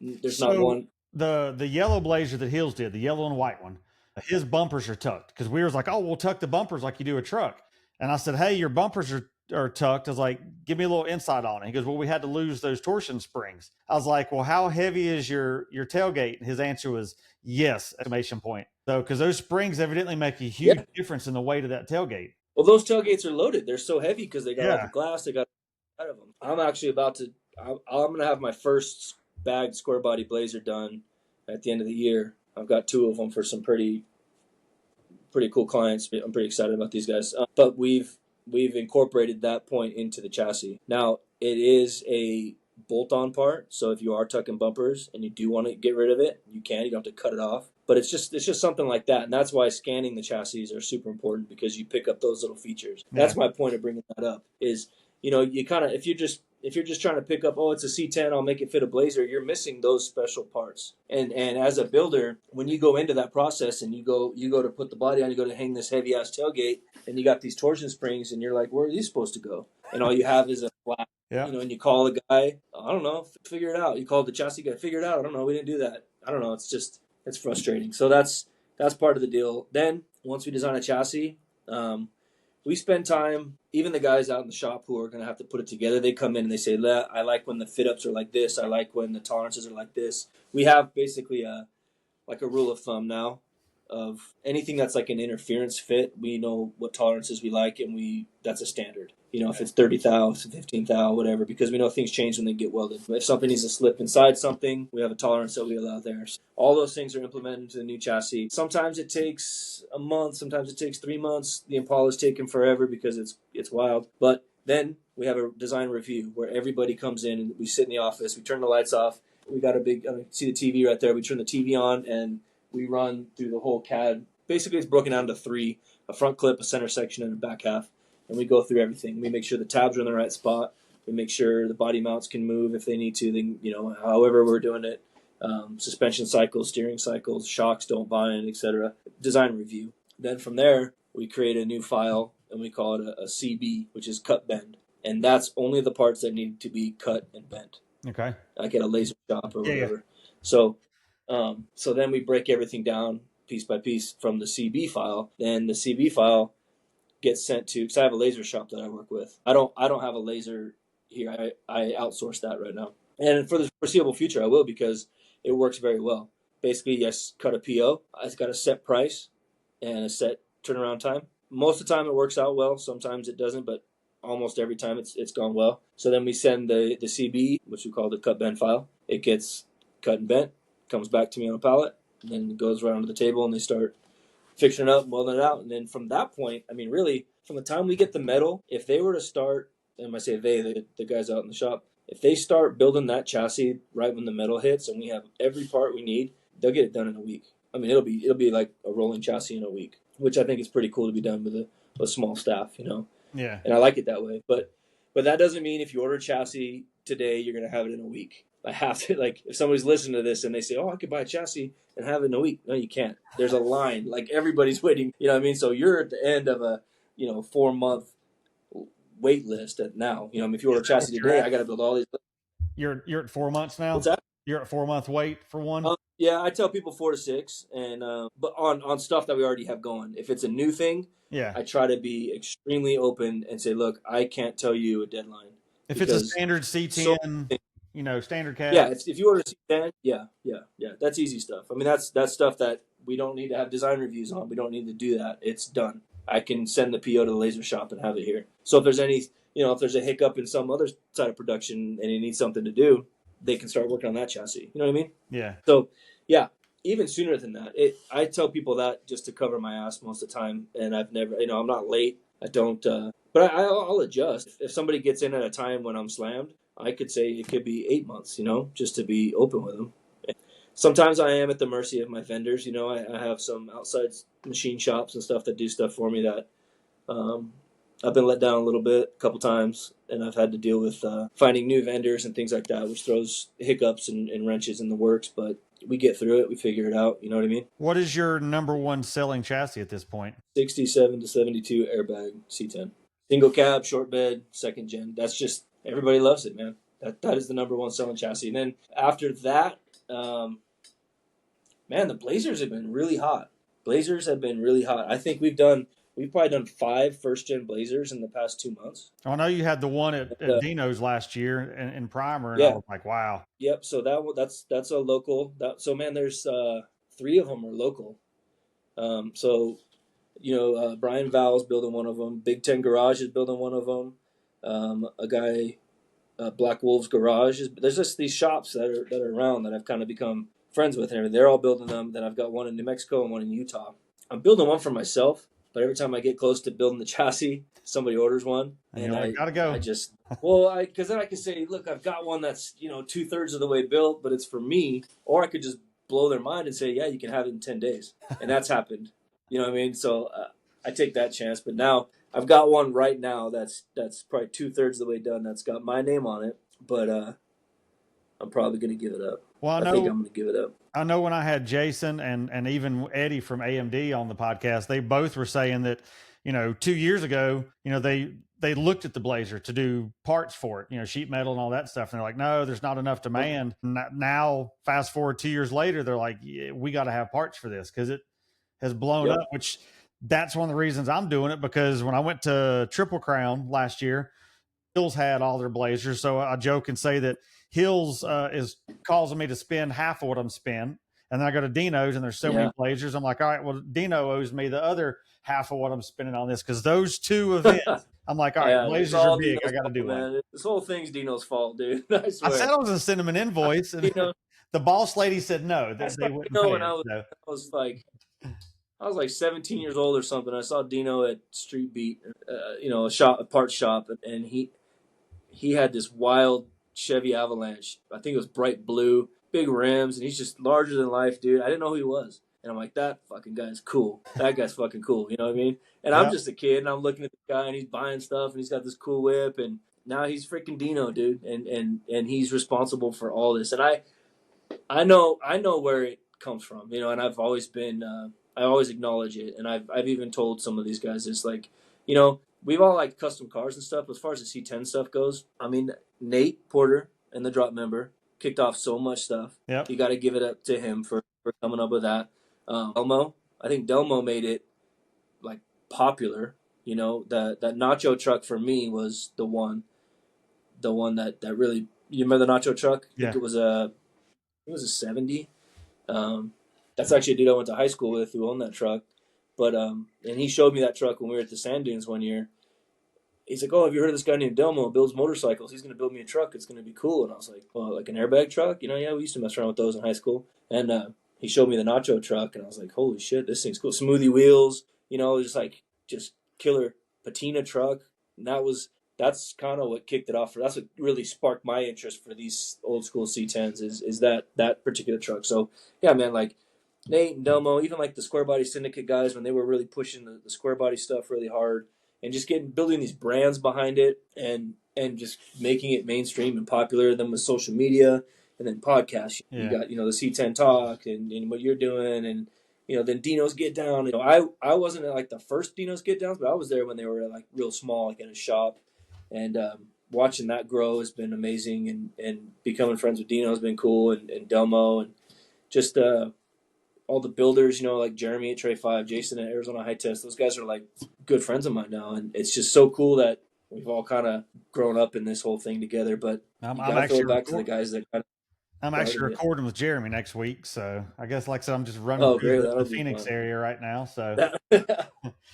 There's not one. The yellow Blazer that Hills did, the yellow and white one, his bumpers are tucked, because we was like, oh, we'll tuck the bumpers like you do a truck. And I said, hey, your bumpers are tucked. I was like, give me a little insight on it. He goes, well, we had to lose those torsion springs. I was like, well, how heavy is your tailgate? And his answer was yes, exclamation point. So, because those springs evidently make a huge difference in the weight of that tailgate. Well, those tailgates are loaded. They're so heavy because they got all the glass. They got out of them. I'm actually I'm going to have my first bagged square body Blazer done at the end of the year. I've got 2 of them for some pretty cool clients. I'm pretty excited about these guys. But we've incorporated that point into the chassis. Now, it is a bolt-on part, so if you are tucking bumpers and you do want to get rid of it, you can. You don't have to cut it off. But it's just something like that, and that's why scanning the chassis are super important, because you pick up those little features. Yeah. That's my point of bringing that up. Is you kind of, if you're just trying to pick up, oh, it's a C10, I'll make it fit a Blazer, you're missing those special parts. And as a builder, when you go into that process and you go to put the body on, you go to hang this heavy ass tailgate, and you got these torsion springs, and you're like, where are these supposed to go? And all you have is a flat. Yeah. And you call the guy, I don't know, figure it out. You call the chassis guy, figure it out. I don't know, we didn't do that. I don't know. It's frustrating. So that's part of the deal. Then once we design a chassis, we spend time, even the guys out in the shop who are going to have to put it together, they come in and they say, I like when the fit-ups are like this. I like when the tolerances are like this. We have basically a rule of thumb now of anything that's like an interference fit. We know what tolerances we like, and that's a standard. If it's 30 thou, 15 thou, whatever, because we know things change when they get welded. If something needs to slip inside something, we have a tolerance that we allow there. So all those things are implemented into the new chassis. Sometimes it takes a month, sometimes it takes 3 months. The Impala's taken forever because it's wild. But then we have a design review where everybody comes in and we sit in the office, we turn the lights off. We got a big, see the TV right there. We turn the TV on and we run through the whole CAD. Basically, it's broken down to 3, a front clip, a center section, and a back half. And we go through everything. We make sure the tabs are in the right spot. We make sure the body mounts can move if they need to. Then, however we're doing it. Suspension cycles, steering cycles, shocks don't bind, etc. Design review. Then from there, we create a new file, and we call it a CB, which is cut bend. and that's only the parts that need to be cut and bent. Okay. Like at a laser shop or whatever. Yeah. So then we break everything down piece by piece from the CB file. Then the CB file gets sent to, because I have a laser shop that I work with. I don't have a laser here. I outsource that right now. And for the foreseeable future, I will, because it works very well. Basically, yes, cut a PO. It's got a set price and a set turnaround time. Most of the time it works out well. Sometimes it doesn't, but almost every time it's gone well. So then we send the CB, which we call the cut bend file. It gets cut and bent, comes back to me on a pallet, and then it goes around to the table, and they start fixing it up, welding it out. And then from that point, I mean, really, from the time we get the metal, if they were to start, and when I say they, the guys out in the shop, if they start building that chassis right when the metal hits and we have every part we need, they'll get it done in a week. I mean, it'll be like a rolling chassis in a week, which I think is pretty cool to be done with a small staff, you know. Yeah. And I like it that way. But that doesn't mean if you order a chassis today, you're going to have it in a week. I have to, like, if somebody's listening to this and they say, oh, I could buy a chassis and have it in a week. No, you can't. There's a line. Like, everybody's waiting. You know what I mean? So you're at the end of a, 4-month wait list now. You know, if you order a chassis today, I got to build all these. You're at 4 months now? What's that? You're at 4-month wait for one? Yeah, I tell people 4 to 6, and but on stuff that we already have going. If it's a new thing, yeah, I try to be extremely open and say, look, I can't tell you a deadline. If it's a standard C10, standard cab. Yeah, if you order a C10, yeah, that's easy stuff. I mean, that's stuff that we don't need to have design reviews on. We don't need to do that. It's done. I can send the PO to the laser shop and have it here. So if there's any, if there's a hiccup in some other side of production and you need something to do, they can start working on that chassis. You know what I mean? Yeah. So, yeah, even sooner than that. I tell people that just to cover my ass most of the time, and I've never, I'm not late. I don't, but I'll adjust. If somebody gets in at a time when I'm slammed, I could say it could be 8 months, just to be open with them. Sometimes I am at the mercy of my vendors. I have some outside machine shops and stuff that do stuff for me that I've been let down a little bit a couple times, and I've had to deal with finding new vendors and things like that, which throws hiccups and wrenches in the works. But we get through it. We figure it out. You know what I mean? What is your number one selling chassis at this point? 67 to 72 airbag C10. Single cab, short bed, second gen. That's just, everybody loves it, man. That is the number one selling chassis. And then after that, man, the Blazers have been really hot. I think we've probably done 5 first-gen Blazers in the past 2 months. I know you had the one at Dino's last year in Primer, and yeah. I was like, wow. Yep, so that's a local. So, man, there's 3 of them are local. So, Brian Val's building one of them. Big Ten Garage is building one of them. A guy, Black Wolves Garage. There's just these shops that are around that I've kind of become friends with, and they're all building them. Then I've got one in New Mexico and one in Utah. I'm building one for myself. But every time I get close to building the chassis, somebody orders one, and I gotta go. Because then I can say, look, I've got one that's 2/3 of the way built, but it's for me. Or I could just blow their mind and say, yeah, you can have it in 10 days, and that's happened. You know what I mean? So I take that chance. But now I've got one right now that's probably 2/3 of the way done. That's got my name on it, but I'm probably going to give it up. Well, I think I'm going to give it up. I know when I had Jason and even Eddie from AMD on the podcast, they both were saying that, 2 years ago, they looked at the Blazer to do parts for it, sheet metal and all that stuff. And they're like, no, there's not enough demand. Now, fast forward 2 years later, they're like, yeah, we got to have parts for this because it has blown up, which that's one of the reasons I'm doing it, because when I went to Triple Crown last year, Hills had all their Blazers. So I joke and say that Hills is causing me to spend half of what I'm spending. And then I go to Dino's and there's so many Blazers. I'm like, all right, well, Dino owes me the other half of what I'm spending on this, because those 2 events, I'm like, all right, Blazers are big. I got to do one. This whole thing's Dino's fault, dude. I swear. I said I was going to send him an invoice, and the boss lady said no, that they wouldn't pay it. I was like 17 years old or something. I saw Dino at Street Beat, a parts shop, and he had this wild Chevy Avalanche. I think it was bright blue, big rims, and he's just larger than life, dude. I didn't know who he was. And I'm like, that fucking guy's cool. That guy's fucking cool. You know what I mean? And I'm just a kid, and I'm looking at the guy, and he's buying stuff, and he's got this cool whip, and now he's freaking Dino, dude. And he's responsible for all this. And I know where it comes from, and I've always been, I always acknowledge it. And I've even told some of these guys, it's like, we've all liked custom cars and stuff. As far as the C10 stuff goes, I mean, Nate Porter and the drop member kicked off so much stuff. Yep. You got to give it up to him for coming up with that. Delmo, I think Delmo made it like popular. You know, that nacho truck for me was the one that really. You remember the nacho truck? I think it was a 70. That's actually a dude I went to high school with who owned that truck. But and he showed me that truck when we were at the sand dunes one year. He's like, "Oh, have you heard of this guy named Delmo? Builds motorcycles. He's going to build me a truck. It's going to be cool." And I was like, "Well, like an airbag truck? You know, yeah, we used to mess around with those in high school." And he showed me the nacho truck, and I was like, "Holy shit, this thing's cool! Smoothie wheels, you know, just killer patina truck." And that's kind of what kicked it off. That's what really sparked my interest for these old school C10s is that particular truck. So yeah, man, like Nate and Delmo, even like the Square Body Syndicate guys when they were really pushing the Square Body stuff really hard. And just building these brands behind it and just making it mainstream and popular. And then with social media and then podcasts, you got, you know, the C10 Talk and what you're doing. And, you know, then Dino's Get Down. You know, I wasn't at like the first Dino's Get Downs, but I was there when they were like real small, like in a shop. And watching that grow has been amazing. And becoming friends with Dino has been cool and Delmo and just all the builders, you know, like Jeremy at Trey 5, Jason at Arizona High Test, those guys are like good friends of mine now. And it's just so cool that we've all kind of grown up in this whole thing together. But I'm you got to throw it back to the guys that kind of. I'm actually recording with Jeremy next week. So I guess, like I said, I'm just running through the Phoenix area right now. So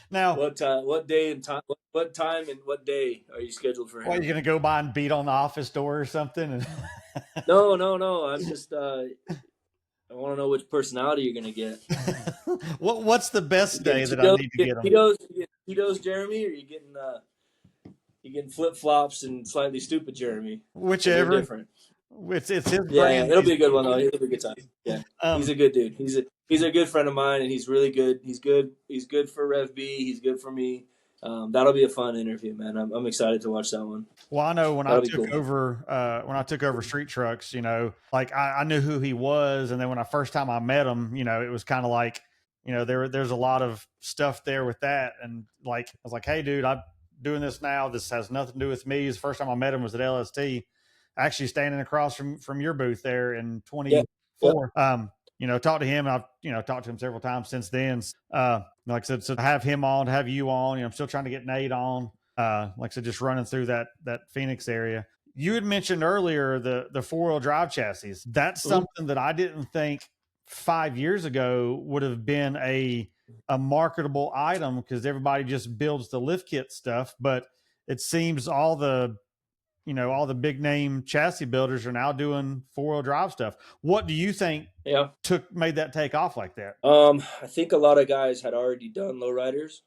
now, what day and time, what time and what day are you scheduled for him? Are you going to go by and beat on the office door or something? No. I'm just, I want to know which personality you're going to get. What's the best day that I need to get them? Tito's Jeremy, or you getting flip flops and slightly stupid Jeremy? Whichever. Different. It's his brand. Yeah, it'll be a good one though. It'll be a good time. Yeah, he's a good dude. He's a good friend of mine, and he's really good. He's good for RevB. He's good for me. That'll be a fun interview, man. I'm excited to watch that one. Well, I know when I took over Street Trucks, you know, like I knew who he was, and then when I first time I met him, you know, it was kind of like, you know, there's a lot of stuff there with that, and like I was like, hey, dude, I'm doing this now. This has nothing to do with me. The first time I met him was at LST, actually standing across from your booth there in 24. Yep. You know, talked to him. I've, you know, talked to him several times since then. Like I said, so to have him on, to have you on, you know, I'm still trying to get Nate on. Like I said, just running through that Phoenix area. You had mentioned earlier the 4-wheel drive chassis. That's something that I didn't think 5 years ago would have been a marketable item because everybody just builds the lift kit stuff. But it seems all the big name chassis builders are now doing 4-wheel drive stuff. What do you think made that take off like that? I think a lot of guys had already done lowriders.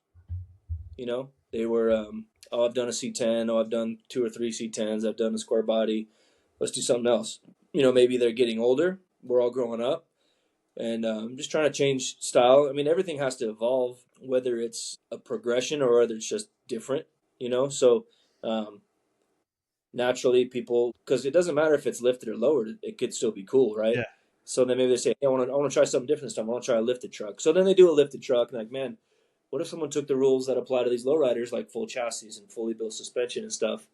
You know, they were, I've done a C10. I've done 2 or 3 C10s. I've done a square body. Let's do something else. You know, maybe they're getting older. We're all growing up. And just trying to change style. I mean, everything has to evolve, whether it's a progression or whether it's just different, you know? So, naturally people, because it doesn't matter if it's lifted or lowered, it could still be cool, right? Yeah. So then maybe they say, hey, I want to try something different this time. I want to try a lifted truck. So then they do a lifted truck, and like, man, what if someone took the rules that apply to these lowriders, like full chassis and fully built suspension and stuff,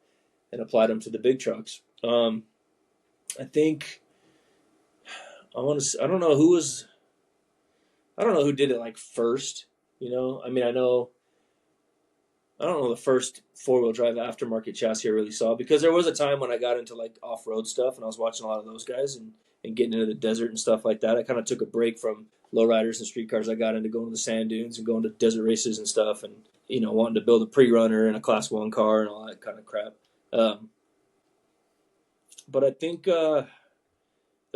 and applied them to the big trucks? I think I don't know who did it like first. You know, I mean, I don't know the first 4-wheel drive aftermarket chassis I really saw, because there was a time when I got into like off-road stuff and I was watching a lot of those guys and getting into the desert and stuff like that. I kind of took a break from lowriders and street cars. I got into going to the sand dunes and going to desert races and stuff, and, you know, wanting to build a pre-runner and a class 1 car and all that kind of crap. But I think the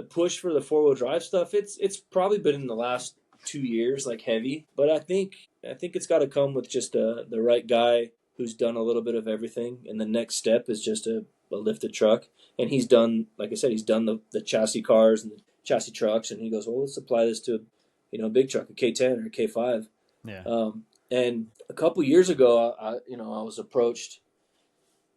push for the 4-wheel drive stuff, it's probably been in the last 2 years, like heavy. But I think it's got to come with just the right guy who's done a little bit of everything, and the next step is just a lifted truck. And he's done, like I said, he's done the chassis cars and the chassis trucks, and he goes, well, let's apply this to, you know, a big truck, a K10 or a K5. Yeah. And a couple years ago, I was approached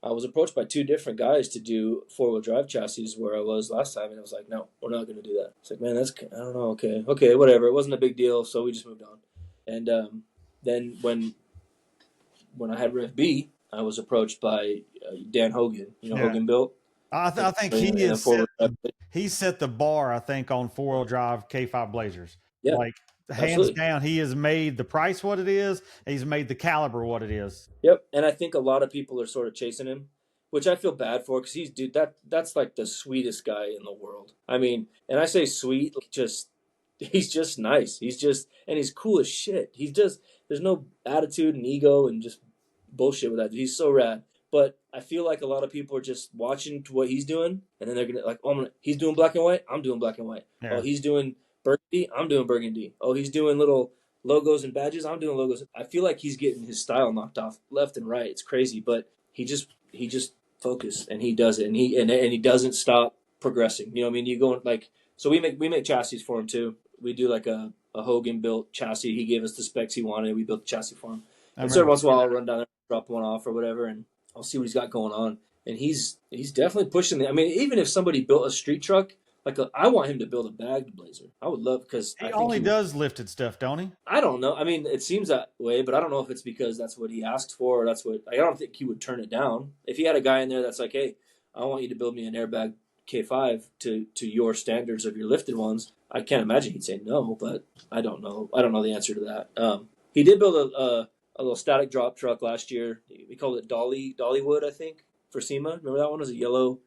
by 2 different guys to do 4-wheel drive chassis where I was last time, and I was like, no, we're not going to do that. It's like, man, I don't know, okay, whatever. It wasn't a big deal, so we just moved on. And then when when I had RevB, I was approached by Dan Hogan. Hogan Built. I think he set the bar, I think, on 4-wheel drive K5 Blazers. Yeah, like hands down, he has made the price what it is. He's made the caliber what it is. Yep, and I think a lot of people are sort of chasing him, which I feel bad for because that's like the sweetest guy in the world. I mean, and I say sweet, he's just nice. And he's cool as shit. There's no attitude and ego and just bullshit with that. He's so rad. But I feel like a lot of people are just watching to what he's doing, and then they're gonna like, he's doing black and white. I'm doing black and white. Yeah. Oh, he's doing burgundy. I'm doing burgundy. Oh, he's doing little logos and badges. I'm doing logos. I feel like he's getting his style knocked off left and right. It's crazy, but he just focused and he does it, and he doesn't stop progressing. You know what I mean? You go like, so we make chassis for him too. We do like a Hogan built chassis. He gave us the specs he wanted. We built the chassis for him. And so every once in a while I'll run down there, drop one off or whatever, and I'll see what he's got going on. And he's definitely pushing it. I mean, even if somebody built a street truck, I want him to build a bagged Blazer. I would love, because he only does lifted stuff, don't he? I don't know. I mean, it seems that way, but I don't know if it's because that's what he asks for, or I don't think he would turn it down. If he had a guy in there that's like, hey, I want you to build me an airbag K5 to your standards of your lifted ones, I can't imagine he'd say no, but I don't know. I don't know the answer to that. He did build a little static drop truck last year. We called it Dollywood, I think, for SEMA. Remember that one? It was a yellow,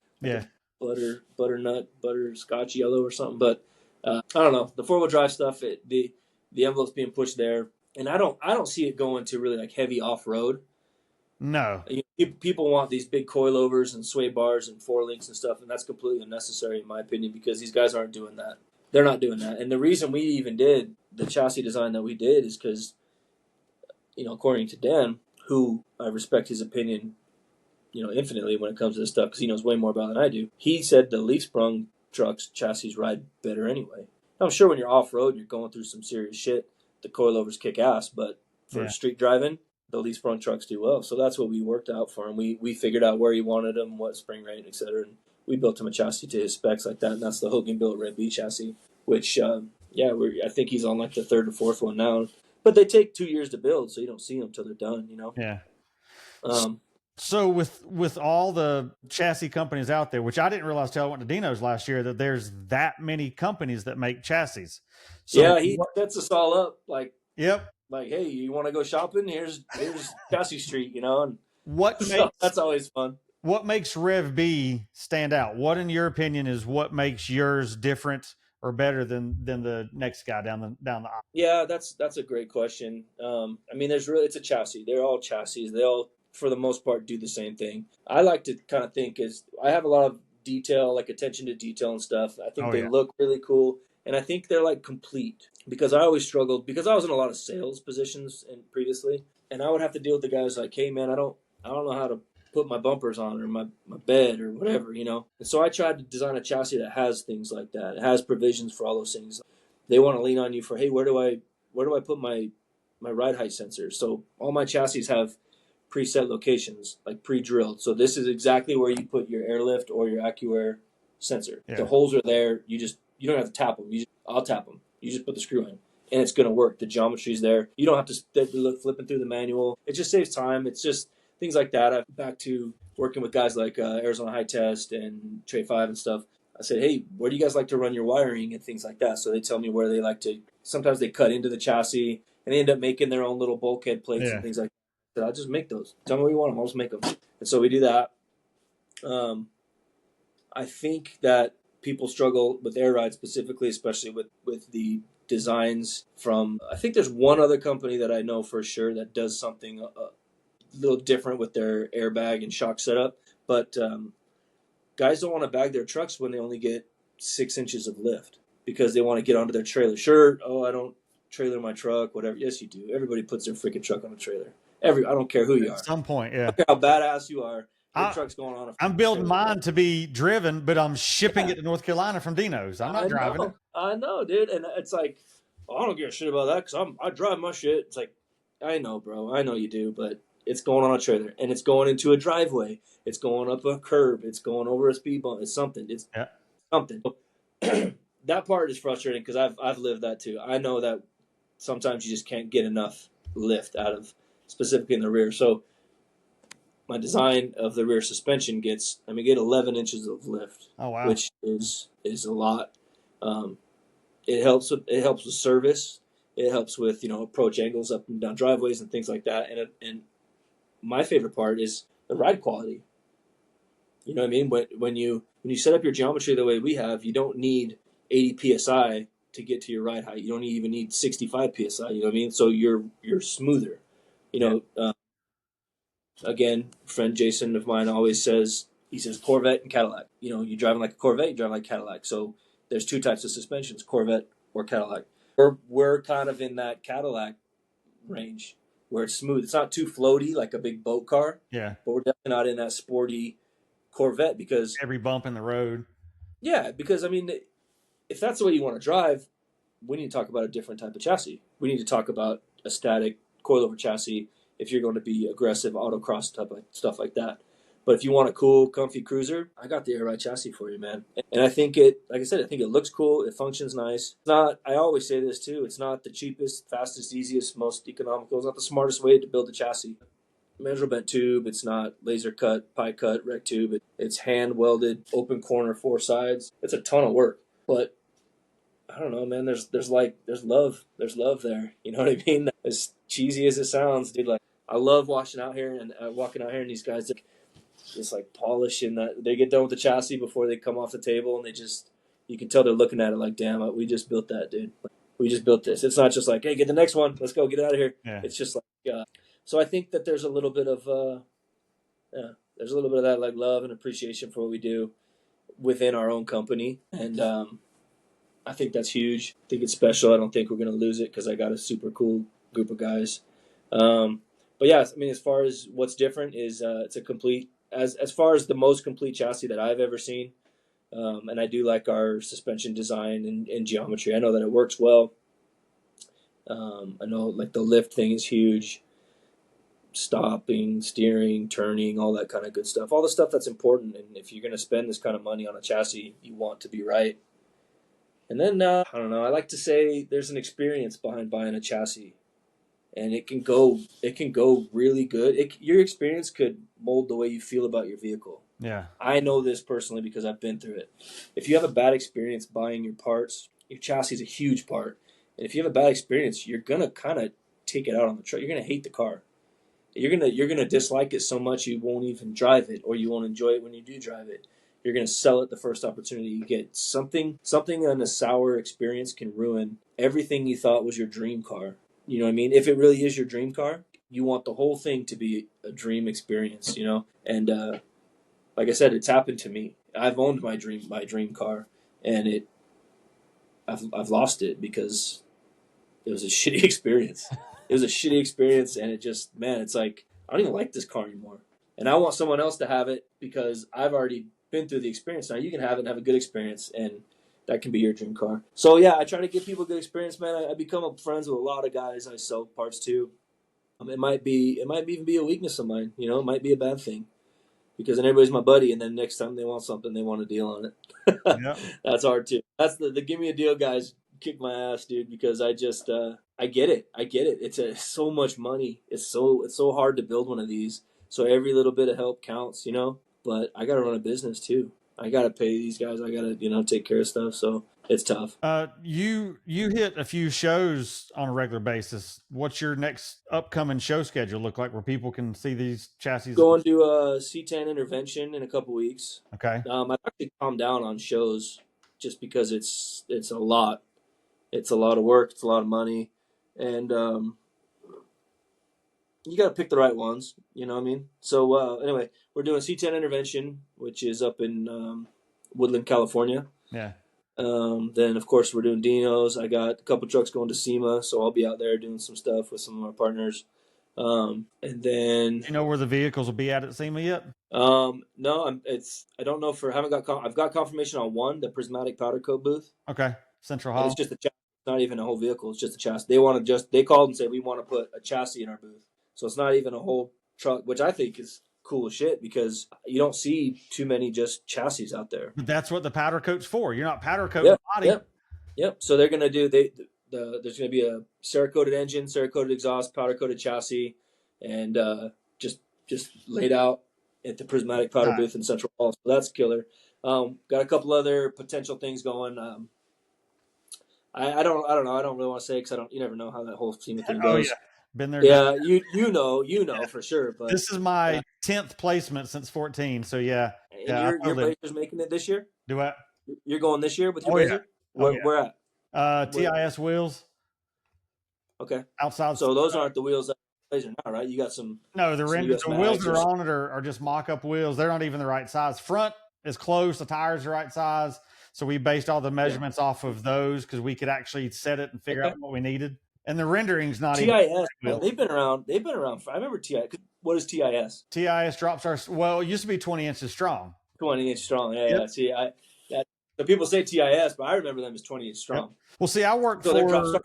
butterscotch yellow or something. But I don't know. The 4-wheel drive stuff, the envelope's being pushed there, and I don't see it going to really like heavy off road. No. People want these big coilovers and sway bars and 4-links and stuff, and that's completely unnecessary in my opinion, because these guys aren't doing that. They're not doing that. And the reason we even did the chassis design that we did is because, according to Dan, who I respect his opinion, infinitely when it comes to this stuff, because he knows way more about it than I do. He said the leaf sprung trucks chassis ride better anyway. Now, I'm sure when you're off road and you're going through some serious shit, the coilovers kick ass, but for street driving, the leaf sprung trucks do well. So that's what we worked out for him. We figured out where he wanted them, what spring rate, etc., and we built him a chassis to his specs like that, and that's the Hogan built RevB chassis, which I think he's on like the 3rd or 4th one now. But they take 2 years to build, so you don't see them till they're done. Yeah. So with all the chassis companies out there, which I didn't realize till I went to Dino's last year, that there's that many companies that make chassis. So he sets us all up like, yep, like, hey, you want to go shopping? Here's Chassis Street, and that's always fun. What makes RevB stand out? What, in your opinion, is what makes yours different or better than the next guy down the aisle? Yeah, that's a great question. I mean, it's a chassis. They're all chassis. They all, for the most part, do the same thing. I like to kind of think I have a lot of detail, like attention to detail and stuff. I think they look really cool, and I think they're like complete, because I always struggled, because I was in a lot of sales positions previously, and I would have to deal with the guys like, hey man, I don't know how to put my bumpers on or my bed or whatever, And so I tried to design a chassis that has things like that. It has provisions for all those things. They want to lean on you for, hey, where do I put my ride height sensors? So all my chassis have preset locations, like pre-drilled. So this is exactly where you put your airlift or your AccuAir sensor. Yeah. The holes are there. You don't have to tap them. I'll tap them. You just put the screw in, and it's going to work. The geometry's there. You don't have to look flipping through the manual. It just saves time. It's just things like that. I'm back to working with guys like Arizona High Test and Trey 5 and stuff. I said, hey, where do you guys like to run your wiring and things like that? So they tell me where they like to. Sometimes they cut into the chassis, and they end up making their own little bulkhead plates and things like that. I'll just make those. Tell me what you want them. I'll just make them. And so we do that. I think that people struggle with air ride specifically, especially with the designs from, I think there's one other company that I know for sure that does something a little different with their airbag and shock setup. But guys don't want to bag their trucks when they only get 6 inches of lift, because they want to get onto their trailer. Sure, I don't trailer my truck, whatever. Yes, you do. Everybody puts their freaking truck on a trailer. I don't care who you are. At some point, yeah. I don't care how badass you are. Your truck's going on. I'm building mine to be driven, but I'm shipping it to North Carolina from Dino's. I'm not driving it. I know, dude. And it's like, I don't give a shit about that, because I drive my shit. It's like, I know, bro. I know you do, but it's going on a trailer, and it's going into a driveway. It's going up a curb. It's going over a speed bump. It's something. It's something. That part is frustrating, because I've lived that too. I know that sometimes you just can't get enough lift out of specifically in the rear. So my design of the rear suspension get 11 inches of lift. Oh, wow. Which is a lot. It helps with service. It helps with, approach angles up and down driveways and things like that. And my favorite part is the ride quality. You know what I mean? When you set up your geometry the way we have, you don't need 80 psi to get to your ride height. You don't even need 65 psi. You know what I mean? So you're smoother. Again, friend Jason of mine always says, he says Corvette and Cadillac. You're driving like a Corvette, you're driving like a Cadillac. So there's two types of suspensions, Corvette or Cadillac. We're kind of in that Cadillac range where it's smooth. It's not too floaty like a big boat car. Yeah. But we're definitely not in that sporty Corvette because every bump in the road. Yeah, because if that's the way you want to drive, we need to talk about a different type of chassis. We need to talk about a static coilover chassis if you're going to be aggressive autocross type of stuff like that. But if you want a cool, comfy cruiser, I got the Air Ride chassis for you, man. And I think like I said, I think it looks cool. It functions nice. It's not, I always say this too, it's not the cheapest, fastest, easiest, most economical. It's not the smartest way to build a chassis. Measure bent tube. It's not laser cut, pie cut, rec tube. It's hand welded, open corner, 4 sides. It's a ton of work, but I don't know, man. There's love there. You know what I mean? As cheesy as it sounds, dude. Like I love walking out here and these guys just like polishing that. They get done with the chassis before they come off the table, and you can tell they're looking at it like, damn, we just built that, dude. We just built this. It's not just like, hey, get the next one. Let's go, get out of here. Yeah. It's just like. So I think that there's a little bit of that like love and appreciation for what we do within our own company, and I think that's huge. I think it's special. I don't think we're going to lose it because I got a super cool group of guys. But yeah, as far as what's different is it's a complete as far as the most complete chassis that I've ever seen, and I do like our suspension design and geometry. I know that it works well. I know like the lift thing is huge. Stopping, steering, turning, all that kind of good stuff. All the stuff that's important. And if you're going to spend this kind of money on a chassis, you want to be right. And then, I don't know, I like to say there's an experience behind buying a chassis. And it can go really good. Your experience could mold the way you feel about your vehicle. Yeah. I know this personally because I've been through it. If you have a bad experience buying your parts, your chassis is a huge part. And if you have a bad experience, you're going to kind of take it out on the truck. You're going to hate the car. You're gonna dislike it so much you won't even drive it, or you won't enjoy it when you do drive it. You're gonna sell it the first opportunity you get. Something in a sour experience can ruin everything you thought was your dream car. You know what I mean? If it really is your dream car, you want the whole thing to be a dream experience. And like I said, it's happened to me. I've owned my dream car, and I've lost it because it was a shitty experience. It was a shitty experience, and it's like, I don't even like this car anymore. And I want someone else to have it because I've already been through the experience. Now you can have it and have a good experience, and that can be your dream car. So yeah, I try to give people a good experience, man. I become friends with a lot of guys I sell parts to. It might even be a weakness of mine. It might be a bad thing because then everybody's my buddy, and then next time they want something, they want a deal on it. Yeah. That's hard too. That's the give me a deal guys. Kick my ass, dude, because I just I get it. It's so much money. It's so hard to build one of these. So every little bit of help counts, But I gotta run a business too. I gotta pay these guys. I gotta take care of stuff. So it's tough. You hit a few shows on a regular basis. What's your next upcoming show schedule look like where people can see these chassis? Going to a C10 intervention in a couple weeks. Okay. I've actually calmed down on shows just because it's a lot. It's a lot of work. It's a lot of money. And you got to pick the right ones. You know what I mean? So anyway, we're doing C10 intervention, which is up in Woodland, California. Yeah. Then, of course, we're doing Dino's. I got a couple trucks going to SEMA, so I'll be out there doing some stuff with some of our partners. And then... Do you know where the vehicles will be at SEMA yet? No, I don't know I've got confirmation on one, the prismatic powder coat booth. Okay. Central Hall. It's just a chassis. It's not even a whole vehicle. It's just a chassis. They called and said, we want to put a chassis in our booth. So it's not even a whole truck, which I think is cool as shit because you don't see too many just chassis out there. But that's what the powder coat's for. You're not powder coating body. Yep. So they're going to do, there's going to be a Cerakoted engine, Cerakoted exhaust, powder coated chassis. and just laid out at the Prismatic powder booth in Central Hall. So that's killer. Got a couple other potential things going. I don't know. I don't really want to say because you never know how that whole SEMA thing goes. Oh, yeah. Been there. Yeah, you know for sure. But this is my 10th placement since 14. So yeah. And your Blazer's making it this year? Do I? You're going this year with your Blazer? Yeah. Where at? TIS wheels. Okay. Outside. So those aren't the wheels that Blazer now, right? You got some. No, the wheels that are on it are just mock-up wheels. They're not even the right size. Front is close. The tires are the right size. So we based all the measurements off of those because we could actually set it and figure out what we needed. And the rendering's not TIS, even. Man, they've been around. I remember TIS. What is TIS? TIS drop stars. Well, it used to be 20 inches strong. 20 inch strong. Yeah. See, so people say TIS, but I remember them as 20 inch strong. Yep. Well, see, I worked for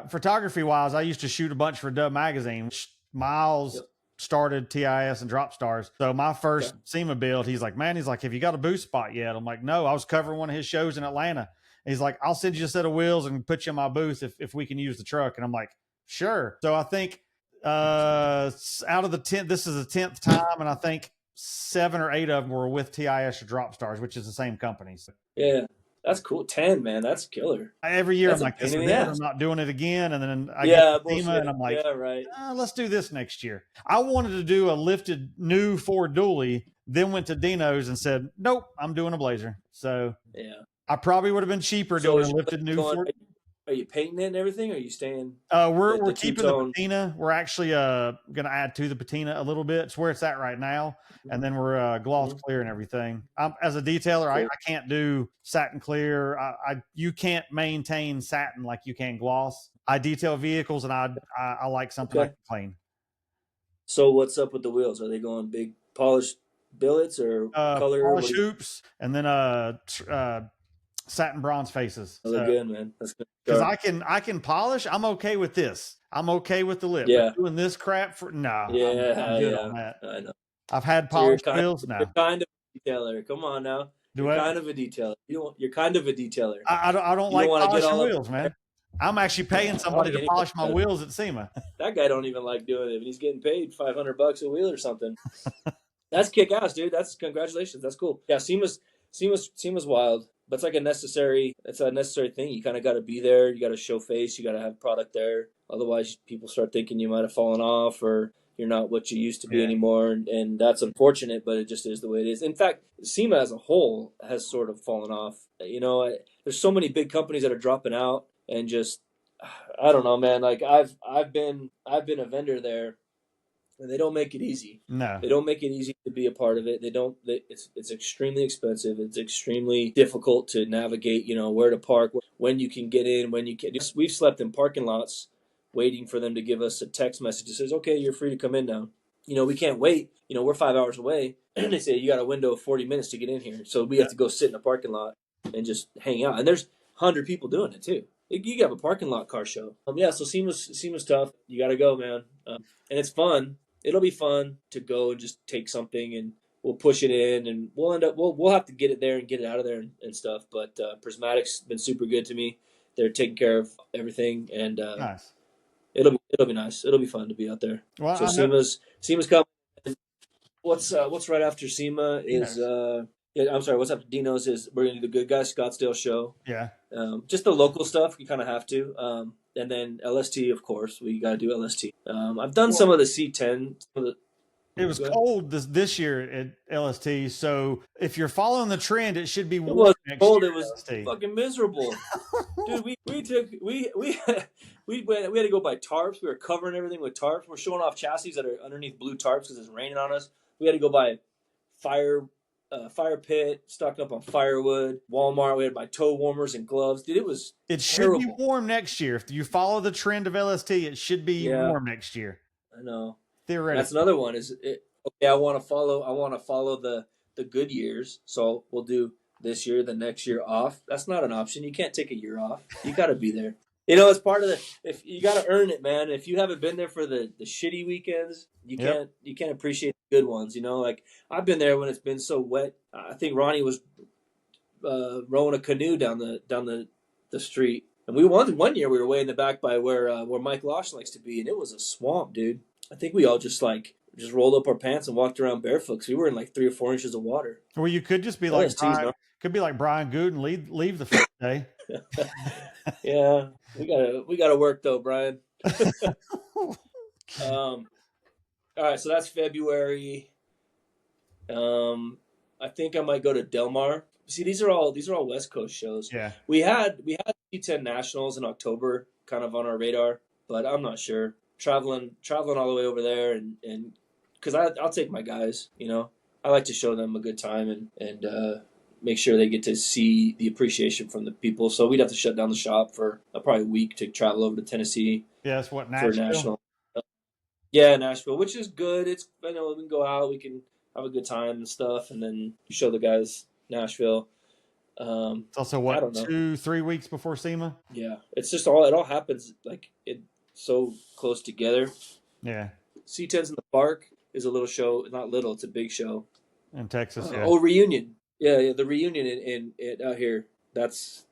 photography wise. I used to shoot a bunch for Dub Magazine. Miles started TIS and drop stars. So my first SEMA build, he's like, have you got a boost spot yet? I'm like, no, I was covering one of his shows in Atlanta. And he's like, I'll send you a set of wheels and put you in my booth if we can use the truck. And I'm like, sure. So I think out of the 10, this is the 10th time. And I think 7 or 8 of them were with TIS or drop stars, which is the same company. So. Yeah. That's cool. 10, man. That's killer. Every year I'm like, I'm not doing it again. And then I get SEMA and I'm like, let's do this next year. I wanted to do a lifted new Ford dually, then went to Dino's and said, nope, I'm doing a Blazer. So I probably would have been cheaper doing a lifted new Ford. Are you painting it and everything? Or are you staying? We're keeping the patina. We're actually going to add to the patina a little bit. It's where it's at right now. And then we're gloss clear and everything. As a detailer, I can't do satin clear. You can't maintain satin like you can gloss. I detail vehicles and I like something like clean. So what's up with the wheels? Are they going big polished billets or color? Polished hoops and then satin bronze faces. They're good, man. That's good. Because I can polish. I'm okay with this. I'm okay with the lip. Yeah. But doing this crap for I'm good on that. I know. I've had polished wheels now. You're kind of a detailer. Come on now. You're kind of a detailer. You're kind of a detailer. I don't like polishing wheels, man. I'm actually paying somebody to polish my wheels at SEMA. That guy don't even like doing it, and he's getting paid $500 a wheel or something. That's kick ass, dude. That's congratulations. That's cool. Yeah, SEMA's wild. But it's like a necessary thing. You kind of got to be there. You got to show face. You got to have product there. Otherwise, people start thinking you might have fallen off or you're not what you used to be anymore. And that's unfortunate, but it just is the way it is. In fact, SEMA as a whole has sort of fallen off. You know, there's so many big companies that are dropping out and just, I don't know, man. Like I've been a vendor there. And they don't make it easy. No, they don't make it easy to be a part of it. It's extremely expensive. It's extremely difficult to navigate. You know, where to park, when you can get in, when you can. We've slept in parking lots, waiting for them to give us a text message that says, "Okay, you're free to come in now." You know, we can't wait. You know, we're 5 hours away, and they say you got a window of 40 minutes to get in here. So we have to go sit in a parking lot and just hang out. And there's 100 people doing it too. You have a parking lot car show. So SEMA's tough. You got to go, man, and it's fun. It'll be fun to go and just take something and we'll push it in and we'll have to get it there and get it out of there and stuff. But Prismatic's been super good to me. They're taking care of everything and nice. It'll be nice. It'll be fun to be out there. Well, so SEMA's coming. What's right after SEMA is I'm sorry. What's after Dino's is we're gonna do the Good Guys Scottsdale show. Yeah. Just the local stuff. You kind of have to. And then LST, of course, we got to do LST. I've done some of the C10. It was cold this year at LST, so if you're following the trend, it should be warm. It was cold. It was fucking miserable, dude. We had to go by tarps. We were covering everything with tarps. We're showing off chassis that are underneath blue tarps because it's raining on us. We had to go by fire pit, stocked up on firewood. Walmart, we had to buy toe warmers and gloves. Dude, it should be warm next year. If you follow the trend of LST, it should be warm next year. I know. Theoretically. That's another one. I want to follow the good years. So we'll do this year, the next year off. That's not an option. You can't take a year off. You got to be there. You know, it's part of if you got to earn it, man. If you haven't been there for the shitty weekends, you can't appreciate the good ones. You know, like I've been there when it's been so wet. I think Ronnie was rowing a canoe down the street, and we won one year. We were way in the back by where Mike Losh likes to be, and it was a swamp, dude. I think we all just rolled up our pants and walked around barefoot because we were in like 3 or 4 inches of water. Well, you could just be That like was teasing. Brian Gooden, leave the first day. Yeah, we gotta work though, Brian. All right, so that's February. I think I might go to Del Mar. See, these are all West Coast shows. Yeah. We had C10 Nationals in October, kind of on our radar, but I'm not sure. Traveling all the way over there, and because I'll take my guys. You know, I like to show them a good time and make sure they get to see the appreciation from the people. So we'd have to shut down the shop for probably a week to travel over to Tennessee. Yeah, that's what, for Nashville? national. Yeah, Nashville, which is good. It's, I know, we can go out, we can have a good time and stuff, and then show the guys Nashville. It's also I don't know. 2-3 weeks before SEMA. Yeah, it's just it all happens like it so close together. Yeah. C10's in the Park is a little show, not little, it's a big show In Texas. Yeah. Oh, Reunion. Yeah, the Reunion in out here. That's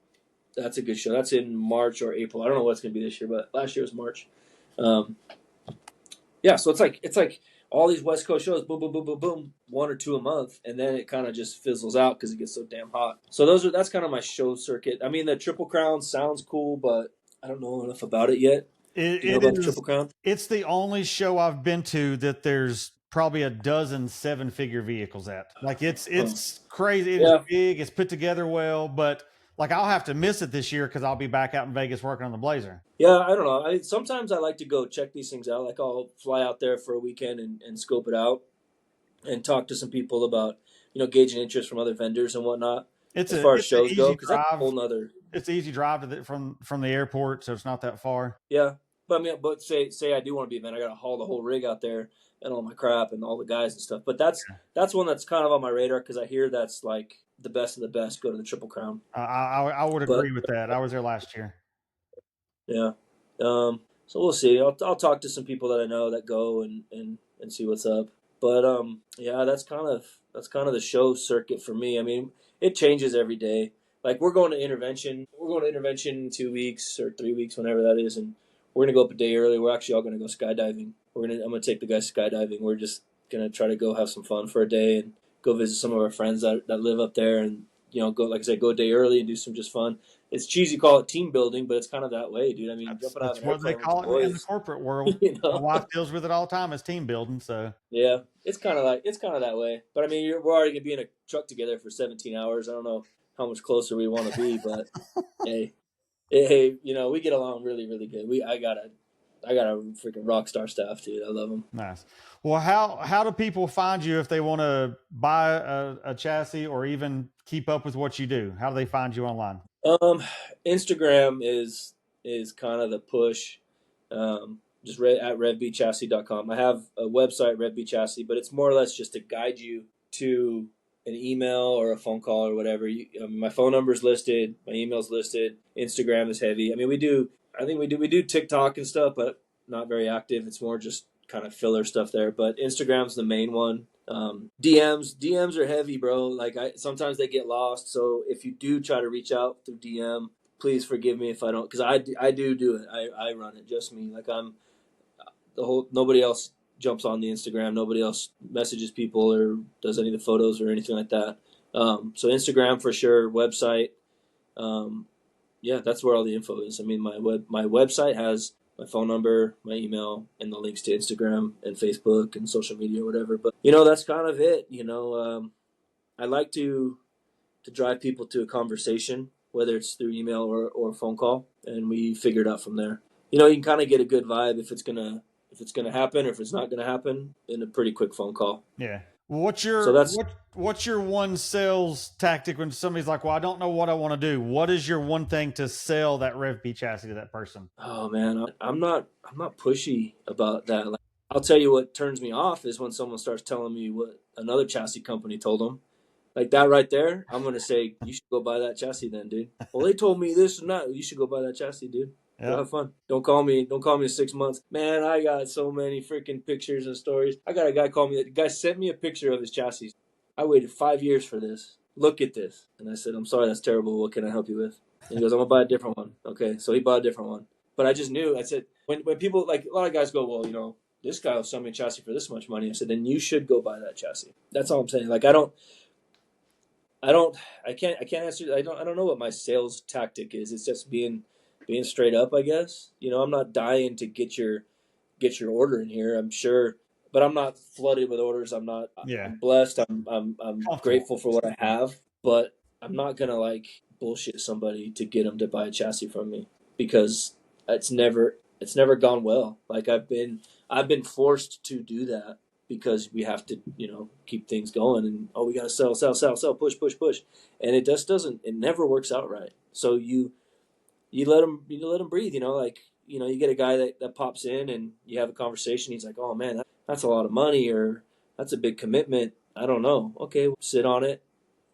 a good show. That's in March or April. I don't know what it's gonna be this year, but last year was March. Yeah, so it's like all these West Coast shows, boom, boom, boom, boom, boom, 1 or 2 a month, and then it kind of just fizzles out because it gets so damn hot. So that's kind of my show circuit. I mean, the Triple Crown sounds cool, but I don't know enough about it yet. Do you know about the Triple Crown? It's the only show I've been to that there's probably a dozen 7-figure vehicles at. Like it's crazy. It's big. It's put together well, but like I'll have to miss it this year because I'll be back out in Vegas working on the Blazer. Yeah, I don't know. Sometimes I like to go check these things out. Like I'll fly out there for a weekend and scope it out and talk to some people about, gauging interest from other vendors and whatnot. As far as shows go, because that's a whole nother. It's an easy drive from the airport, so it's not that far. Yeah, but I mean, say I do want to be a event, I got to haul the whole rig out there and all my crap and all the guys and stuff. But that's one that's kind of on my radar because I hear that's like the best of the best go to the Triple Crown. I would agree with that. I was there last year. Yeah. So we'll see. I'll talk to some people that I know that go and see what's up. But yeah, that's kind of the show circuit for me. I mean, it changes every day. Like we're going to intervention. We're going to intervention in 2 weeks or 3 weeks, whenever that is, and we're gonna go up a day early. We're actually all gonna go skydiving. I'm gonna take the guys skydiving. We're just gonna try to go have some fun for a day and go visit some of our friends that live up there, and go, like I said, go a day early and do some just fun. It's cheesy to call it team building, but it's kind of that way, dude. I mean, that's what they call it in the corporate world. My wife deals with it all the time as team building. So yeah, it's kind of that way. But I mean, we're already gonna be in a truck together for 17 hours. I don't know how much closer we want to be, but hey, we get along really, really good. I got a freaking rock star staff, dude. I love them. Nice. Well, how do people find you if they want to buy a chassis or even keep up with what you do? How do they find you online? Instagram is kind of the push. Just at RevBChassis.com. I have a website, RevB Chassis, but it's more or less just to guide you to an email or a phone call or whatever. My phone number is listed, my email's listed. Instagram is heavy. I mean, we do TikTok and stuff, but not very active. It's more just kind of filler stuff there. But Instagram's the main one. DMs are heavy, bro. Like sometimes they get lost. So if you do try to reach out through DM, please forgive me if I don't, because I do it. I run it, just me. Like nobody else jumps on the Instagram. Nobody else messages people or does any of the photos or anything like that. So Instagram for sure. Website. Yeah, that's where all the info is. I mean, my website has my phone number, my email, and the links to Instagram and Facebook and social media or whatever. But that's kind of it. I like to drive people to a conversation, whether it's through email or phone call, and we figure it out from there. You can kind of get a good vibe if it's gonna happen or if it's not gonna happen in a pretty quick phone call. Yeah. What's your one sales tactic when somebody's like, well, I don't know what I want to do? What is your one thing to sell that RevB chassis to that person? Oh man, I'm not pushy about that. Like, I'll tell you what turns me off is when someone starts telling me what another chassis company told them. Like that right there, I'm gonna say, you should go buy that chassis then, dude. Well, they told me this and that. You should go buy that chassis, dude. Yep. Go have fun. Don't call me in 6 months. Man, I got so many freaking pictures and stories. I got a guy call me. The guy sent me a picture of his chassis. I waited 5 years for this. Look at this. And I said, I'm sorry, that's terrible. What can I help you with? And he goes, I'm gonna buy a different one. Okay, so he bought a different one. But I just knew. I said, when people, like, a lot of guys go, well, this guy will sell me a chassis for this much money. I said, then you should go buy that chassis. That's all I'm saying. Like, I can't answer. I don't know what my sales tactic is. It's just being straight up, I guess. I'm not dying to get your order in here. I'm sure, but I'm not flooded with orders. I'm not. Yeah. I'm blessed. I'm grateful for what I have, but I'm not gonna like bullshit somebody to get them to buy a chassis from me, because it's never gone well. Like, I've been forced to do that because we have to, keep things going, and we got to sell, push, and it just doesn't. It never works out right. So you let them breathe. You get a guy that pops in and you have a conversation. He's like, oh man, that's a lot of money, or that's a big commitment. I don't know. Okay, sit on it.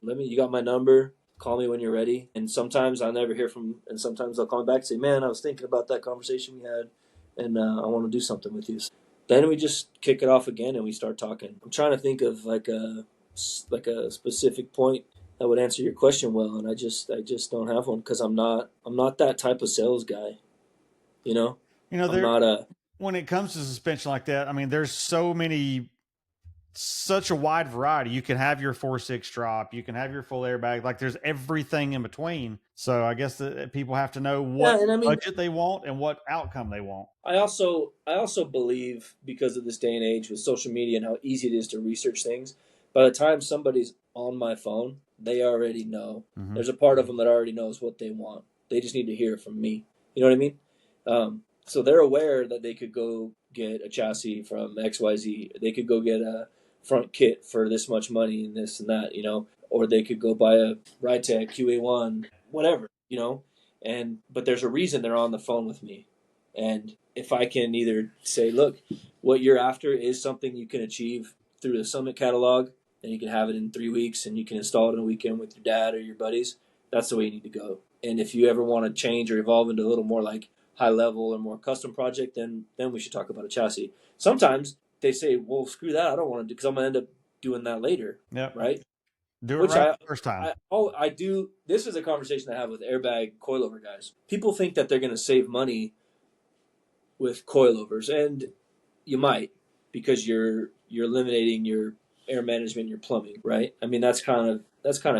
You got my number. Call me when you're ready. And sometimes I'll never hear from, and sometimes they'll call me back and say, man, I was thinking about that conversation we had, and I want to do something with you. Then we just kick it off again and we start talking. I'm trying to think of like a specific point that would answer your question well, and I just don't have one, because I'm not that type of sales guy. When it comes to suspension like that, I mean, there's such a wide variety. You can have your 4.6 drop, you can have your full airbag, like there's everything in between. So I guess that people have to know what budget they want and what outcome they want. I also believe, because of this day and age with social media and how easy it is to research things, by the time somebody's on my phone, they already know. Mm-hmm. There's a part of them that already knows what they want. They just need to hear it from me. You know what I mean? So they're aware that they could go get a chassis from XYZ. They could go get a front kit for this much money and this and that, or they could go buy a Ridetech QA1, whatever, but there's a reason they're on the phone with me. And if I can either say, look, what you're after is something you can achieve through the Summit catalog, and you can have it in 3 weeks, and you can install it in a weekend with your dad or your buddies, that's the way you need to go. And if you ever want to change or evolve into a little more like high level or more custom project, then we should talk about a chassis. Sometimes they say, well, screw that, I don't want to do, because I'm going to end up doing that later. Yep. Right? Do it right the first time. I do. This is a conversation I have with airbag coilover guys. People think that they're going to save money with coilovers, and you might, because you're eliminating your air management, your plumbing, right? I mean, that's kind of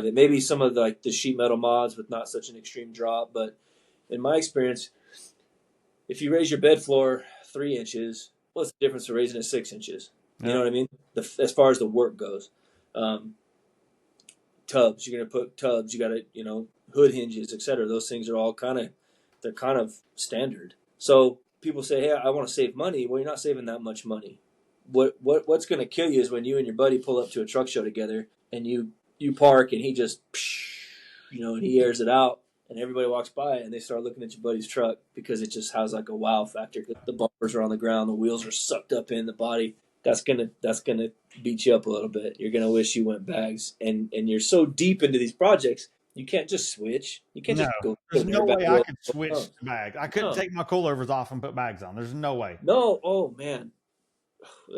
it. Maybe some of the sheet metal mods with not such an extreme drop, but in my experience, if you raise your bed floor 3 inches, what's the difference to raising it 6 inches? You know what I mean? As far as the work goes. Tubs, you're going to put tubs, you got to, hood hinges, etc. Those things are all kind of standard. So people say, hey, I want to save money. Well, you're not saving that much money. What's going to kill you is when you and your buddy pull up to a truck show together, and you park, and he just, and he airs it out, and everybody walks by and they start looking at your buddy's truck, because it just has like a wow factor. The bumpers are on the ground, the wheels are sucked up in the body. That's gonna beat you up a little bit. You're gonna wish you went bags, and you're so deep into these projects, you can't just switch. You can't just go. There's no way I could switch to bags. I couldn't take my coilovers off and put bags on. There's no way. No. Oh man,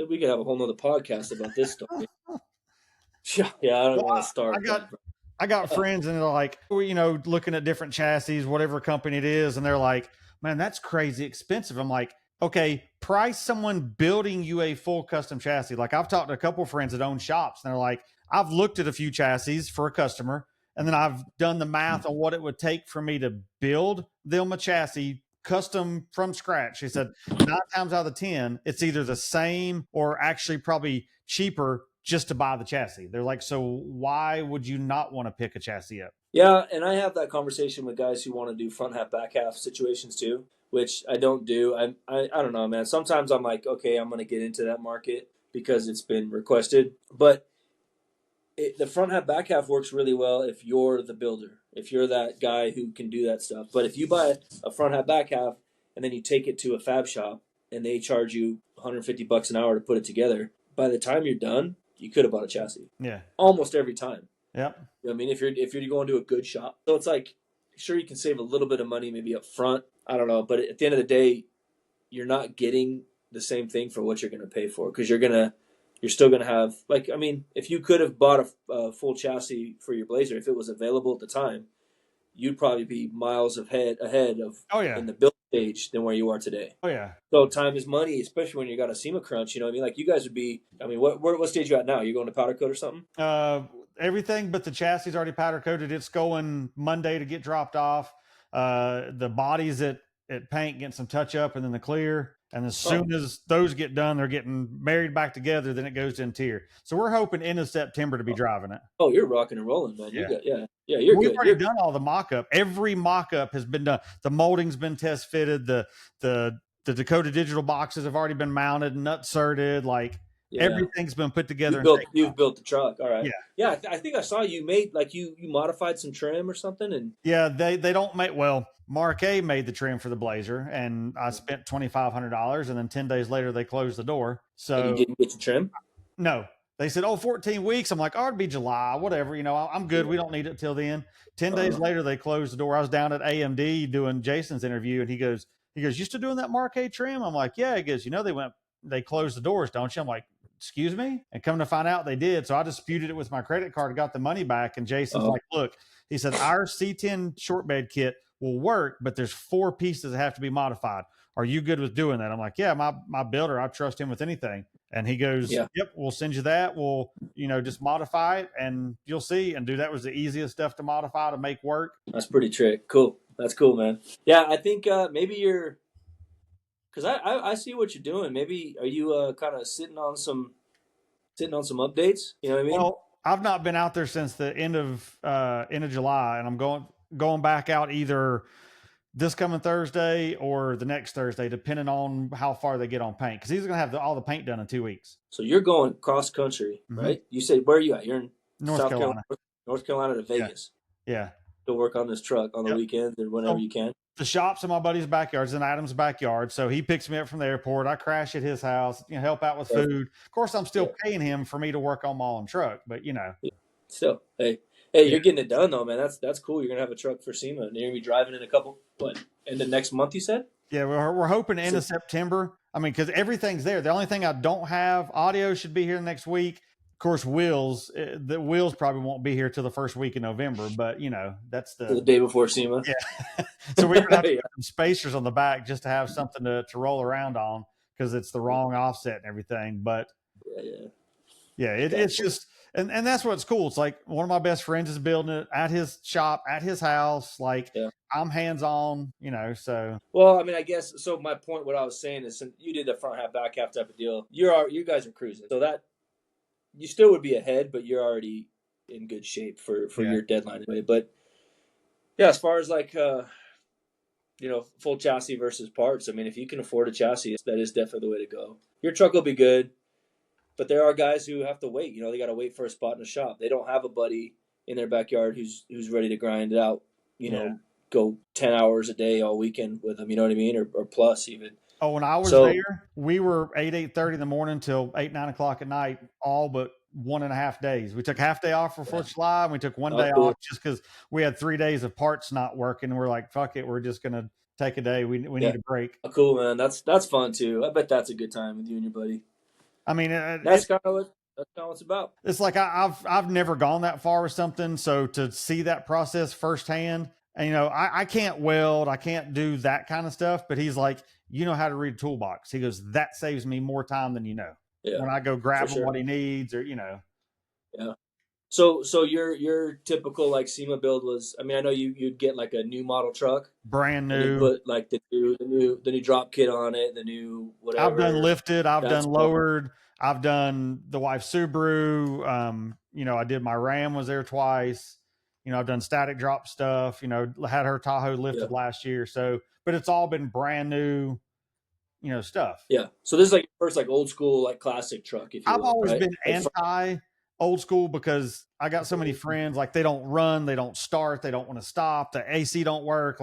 we could have a whole nother podcast about this story. Yeah, I don't want to start. I got friends, and they're like, looking at different chassis, whatever company it is, and they're like, man, that's crazy expensive. I'm like, okay, price someone building you a full custom chassis. Like, I've talked to a couple of friends that own shops, and they're like, I've looked at a few chassis for a customer, and then I've done the math on what it would take for me to build them a chassis custom from scratch. He said 9 times out of 10, it's either the same or actually probably cheaper just to buy the chassis. They're like, so why would you not want to pick a chassis up? Yeah, and I have that conversation with guys who want to do front half, back half situations too, which I don't do. I don't know, man. Sometimes I'm like, okay, I'm going to get into that market because it's been requested. But the front half, back half works really well if you're the builder, if you're that guy who can do that stuff. But if you buy a front half, back half, and then you take it to a fab shop and they charge you $150 an hour to put it together, by the time you're done, you could have bought a chassis. Yeah. Almost every time. Yep. I mean, if you're going to a good shop. So it's like, sure, you can save a little bit of money maybe up front. I don't know. But at the end of the day, you're not getting the same thing for what you're going to pay for, because you're still going to have, like, I mean, if you could have bought a full chassis for your Blazer, if it was available at the time, you'd probably be miles ahead of in the building stage than where you are today. Oh yeah. So time is money, especially when you got a SEMA crunch. You know what I mean? Like you guys would be. I mean, what stage you at now? You going to powder coat or something? Everything but the chassis is already powder coated. It's going Monday to get dropped off. The bodies at paint getting some touch up, and then the clear. And as soon as those get done, they're getting married back together. Then it goes to interior. So we're hoping end of September to be driving it. Oh, you're rocking and rolling, man. Yeah. You're We've good. already done all the mock-up. Every mock-up has been done. The molding's been test fitted. The Dakota digital boxes have already been mounted, nut certed. Like everything's been put together. You've built the truck. All right. Yeah. I think I saw you made like you modified some trim or something. And yeah, they don't make, well, Mark A made the trim for the Blazer, and I spent $2,500, and then 10 days later they closed the door. So and you didn't get your trim? No. They said, 14 weeks. I'm like, it'd be July, whatever. You know, I'm good. We don't need it till then. 10 days later, they closed the door. I was down at AMD doing Jason's interview, and he goes, you still doing that Mark A trim? I'm like, yeah. He goes, they closed the doors, don't you? I'm like, excuse me? And come to find out they did. So I disputed it with my credit card, got the money back. And Jason's like, look, he said, our C10 short bed kit will work, but there's 4 pieces that have to be modified. Are you good with doing that? I'm like, yeah, my builder, I trust him with anything. And he goes, yep, we'll send you that. We'll, just modify it and you'll see. And dude, that was the easiest stuff to modify to make work. That's pretty trick. Cool. That's cool, man. Yeah, I think maybe you're, because I see what you're doing. Maybe are you kind of sitting on some updates? You know what I mean? Well, I've not been out there since the end of July, and I'm going back out either this coming Thursday or the next Thursday, depending on how far they get on paint. Because he's going to have all the paint done in 2 weeks. So you're going cross country, right? You said, where are you at? You're in North Carolina. North Carolina to Vegas. Yeah. To work on this truck on the weekends or whenever you can. The shop's in my buddy's backyard. It's in Adam's backyard. So he picks me up from the airport. I crash at his house, help out with food. Of course, I'm still paying him for me to work on my own truck, but Still, hey, you're getting it done though, man. That's cool. You're gonna have a truck for SEMA, and you're gonna be driving in a couple. End of next month? You said? Yeah, we're hoping end of September. I mean, because everything's there. The only thing I don't have, audio should be here next week. Of course, the wheels probably won't be here till the first week of November. But that's the day before SEMA. Yeah. So we're gonna have to put some spacers on the back just to have something to roll around on because it's the wrong offset and everything. But it's just. And that's what's cool. It's like one of my best friends is building it at his shop, at his house. Like I'm hands-on, so. Well, I mean, I guess, so my point, what I was saying is, since you did the front half, back half type of deal, you guys are cruising. So that, you still would be ahead, but you're already in good shape for your deadline anyway. But yeah, as far as like, full chassis versus parts, I mean, if you can afford a chassis, that is definitely the way to go. Your truck will be good. But there are guys who have to wait. They got to wait for a spot in the shop. They don't have a buddy in their backyard who's ready to grind it out. Go 10 hours a day all weekend with them. You know what I mean, or plus even. Oh, when I was there, we were 8:30 in the morning till 9 o'clock at night, all but 1.5 days. We took half day off for 4th of July, and we took 1 day off just because we had 3 days of parts not working. And we're like, fuck it, we're just gonna take a day. We need a break. Oh, cool, man. That's fun too. I bet that's a good time with you and your buddy. I mean, that's kind of what it's about. It's like I've never gone that far with something, so to see that process firsthand, and I can't weld, I can't do that kind of stuff, but he's like, how to read a toolbox. He goes, that saves me more time than when I go grab him what he needs, or Yeah. So your typical like SEMA build was, I mean, I know you'd get like a new model truck, brand new, and put like the new drop kit on it, the new whatever. I've done lifted, I've done lowered, I've done the wife's Subaru. I did my Ram was there twice. I've done static drop stuff. Had her Tahoe lifted last year. So, but it's all been brand new, stuff. Yeah. So this is like first like old school like classic truck. If you I've always been anti old school because I got so many friends, like they don't run, they don't start, they don't want to stop, the AC don't work,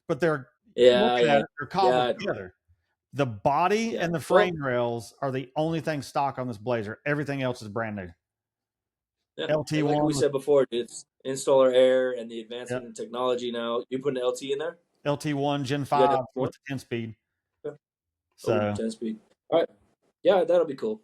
but they're they're cobbled together. The body and the frame rails are the only thing stock on this Blazer. Everything else is brand new. LT1, like we said before, it's installer air and the advancement in technology now. You put an LT in there? LT1 Gen 5 with the 10 speed. So 10 speed. All right. Yeah, that'll be cool.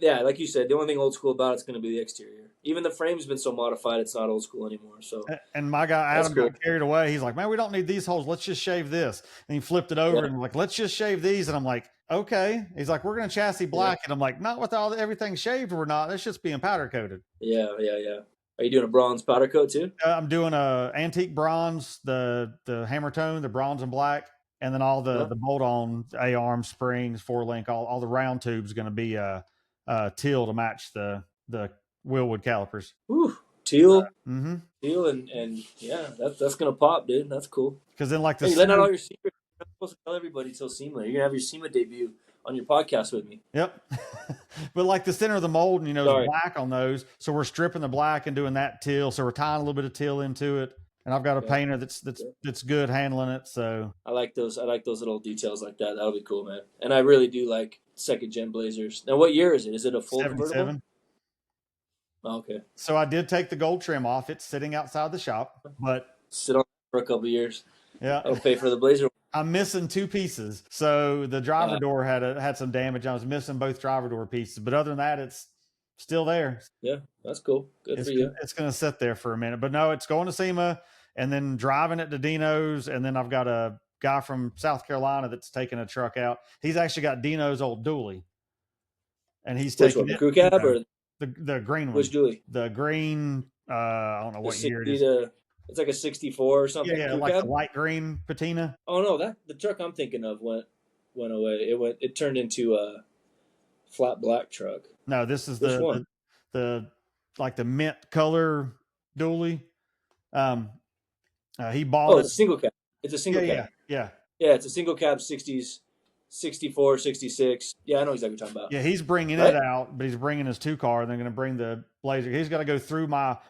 Yeah, like you said, the only thing old school about it's going to be the exterior. Even the frame's been so modified, it's not old school anymore. So, and my guy Adam got carried away. He's like, man, we don't need these holes. Let's just shave this. And he flipped it over and like, let's just shave these. And I'm like, okay. He's like, we're going to chassis black. And I'm like, not with everything shaved or not. It's just being powder coated. Yeah. Are you doing a bronze powder coat too? I'm doing a antique bronze, the hammer tone, the bronze and black, and then all the bolt-on A-arm springs, 4-link, all the round tubes going to be teal to match the Willwood calipers. Whew, teal, teal, and yeah, that's gonna pop, dude. That's cool. Because then, like you're letting out all your secrets. You're not supposed to tell everybody till SEMA. You're gonna have your SEMA debut on your podcast with me. Yep. But like the center of the mold, and the black on those, so we're stripping the black and doing that teal. So we're tying a little bit of teal into it. And I've got a painter that's good handling it. So I like those little details like that. That'll be cool, man. And I really do like second gen Blazers. Now, what year is it? Is it a full 77. convertible? Oh, okay. So I did take the gold trim off. It's sitting outside the shop, but sit on for a couple of years. Yeah, I'll pay for the Blazer. I'm missing 2 pieces. So the driver door had some damage. I was missing both driver door pieces, but other than that, it's still there. Yeah, that's cool. Good for you. It's going to sit there for a minute, but no, it's going to SEMA and then driving it to Dino's. And then I've got a guy from South Carolina that's taking a truck out. He's actually got Dino's old dually, and he's taking the crew cab or the green one. Which dually? The green. I don't know what year it is. It's like a 64 or something. Yeah, like the light green patina. Oh no, the truck I'm thinking of went away. It turned into a flat black truck. No, this is the like the mint color dually. He bought. Oh, it's a single cab. It's a single cab. Yeah. It's a single cab 60s, 64, 66. Yeah, I know exactly what you're talking about. Yeah, he's bringing it out, but he's bringing his 2-car. And they're going to bring the Blazer. He's got to go through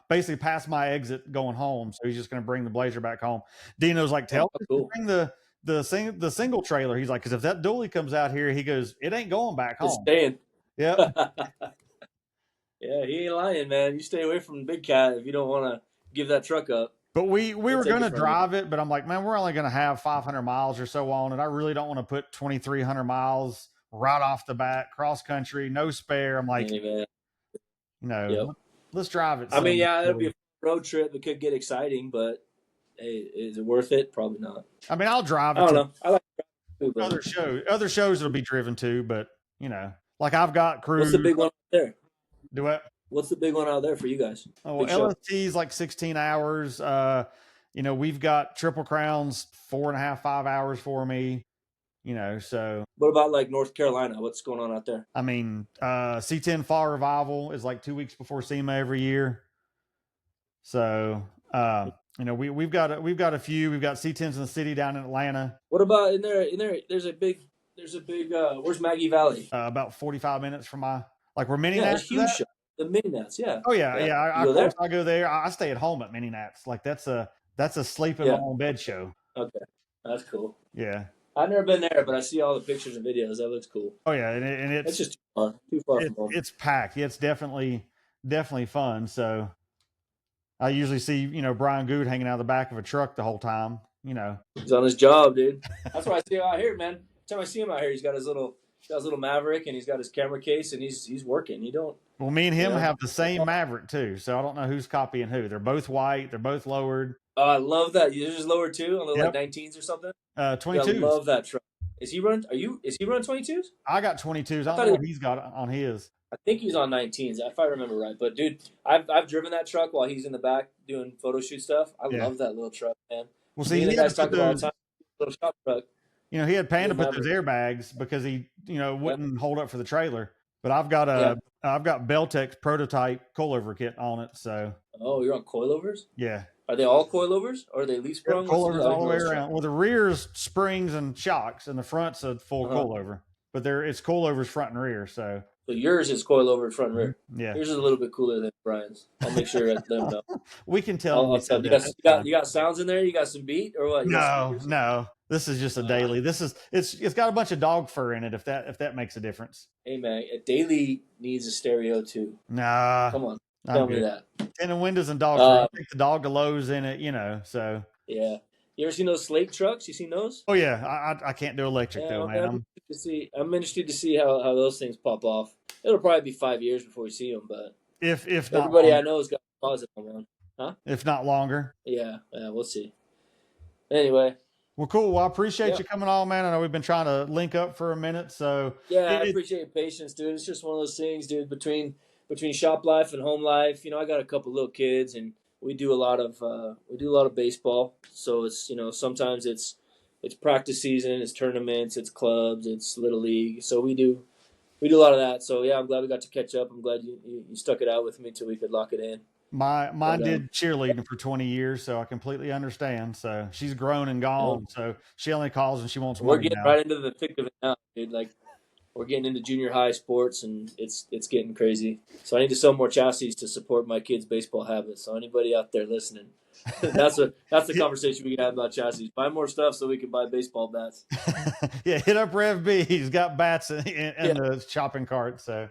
basically past my exit going home. So he's just going to bring the Blazer back home. Dino's like, tell him to bring the single trailer. He's like, because if that dually comes out here, he goes, it ain't going back home. It's staying. Yep. Yeah, he ain't lying, man. You stay away from the big cat if you don't want to give that truck up. But we were going to drive it, but I'm like, man, we're only going to have 500 miles or so on it. I really don't want to put 2,300 miles right off the bat, cross country, no spare. I'm like, let's drive it. I mean, yeah, it'll be a road trip. It could get exciting, but hey, is it worth it? Probably not. I mean, I'll drive it. I don't know. I like other shows it'll be driven to, but like I've got crew. What's the big one out there? Do what? What's the big one out there for you guys? Oh, LST's like 16 hours. We've got Triple Crowns 4.5, 5 hours for me. So. What about like North Carolina? What's going on out there? I mean, C10 Fall Revival is like 2 weeks before SEMA every year. So, we've got a few. We've got C10s in the city down in Atlanta. What about in there? There's a big. Where's Maggie Valley? About 45 minutes from we're mini nats. Huge show. The mini nats, yeah. Oh yeah. I go there. I stay at home at mini nats. Like that's a sleep in my own bed show. Okay, that's cool. Yeah. I've never been there, but I see all the pictures and videos. That looks cool. Oh yeah, and it's just too far from home. It's packed. It's definitely fun. So I usually see Brian Good hanging out of the back of a truck the whole time. He's on his job, dude. That's what I see him out here, man. Every time I see him out here, he's got his little Maverick and he's got his camera case and he's working. Well, me and him have the same Maverick too, so I don't know who's copying who. They're both white. They're both lowered. Oh, I love that. Yours is lowered too, on the like 19s or something. 22s. I love that truck. Is he running 22s? I got 22s. I don't know what he's got on his. I think he's on 19s, if I remember right. But dude, I've driven that truck while he's in the back doing photo shoot stuff. I love that little truck, man. Well, see, the guys talk about all the time. Little shop truck. He had Panda put those airbags because he, wouldn't hold up for the trailer. But I've got I've got Beltec's prototype coilover kit on it. So. Oh, you're on coilovers? Yeah. Are they all coilovers or are they leaf sprung? Coilovers all the way around. Well, the rear's springs and shocks, and the front's a full coilover. But it's coilovers front and rear. So yours is coilover front and rear. Yeah. Yours is a little bit cooler than Brian's. I'll make sure let them know. We can tell. You got sounds in there? You got some beat or what? No. This is just a daily. It's got a bunch of dog fur in it. If that makes a difference. Hey man, a daily needs a stereo too. Nah. Come on. Tell me that. Tinted windows and dog fur. I think the dog gallows in it, So yeah, You ever seen those slate trucks? You seen those? Oh yeah, I can't do electric Yeah, though, I mean, man. I'm interested to see how those things pop off. It'll probably be 5 years before we see them, but If not everybody I longer, know has got a closet on one. Huh? if not longer. Yeah, we'll see. Anyway, Well, cool. Well, I appreciate yeah. you coming on, man. I know we've been trying to link up for a minute, so Yeah, I appreciate your patience, dude. It's just one of those things, dude, between shop life and home life. I got a couple little kids and we do a lot of baseball. So it's, sometimes it's practice season, it's tournaments, it's clubs, it's little league. So we do a lot of that. So yeah, I'm glad we got to catch up. I'm glad you stuck it out with me till we could lock it in. mine But did cheerleading for 20 years, so I completely understand. So she's grown and gone. So she only calls when she wants we're money getting now. right into the thick of it now, dude. Like we're getting into junior high sports and it's getting crazy. So I need to sell more chassis to support my kids' baseball habits. So anybody out there listening, that's the conversation we can have about chassis. Buy more stuff so we can buy baseball bats. Yeah, hit up RevB. He's got bats in Yeah, the shopping cart. So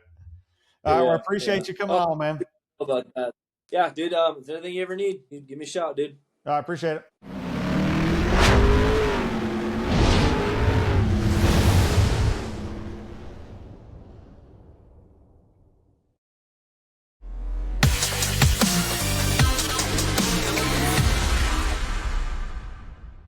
all right, well, I yeah, yeah. appreciate you coming Oh, on, man. about that. Yeah, dude. If there's anything you ever need, give me a shout, dude. I appreciate it.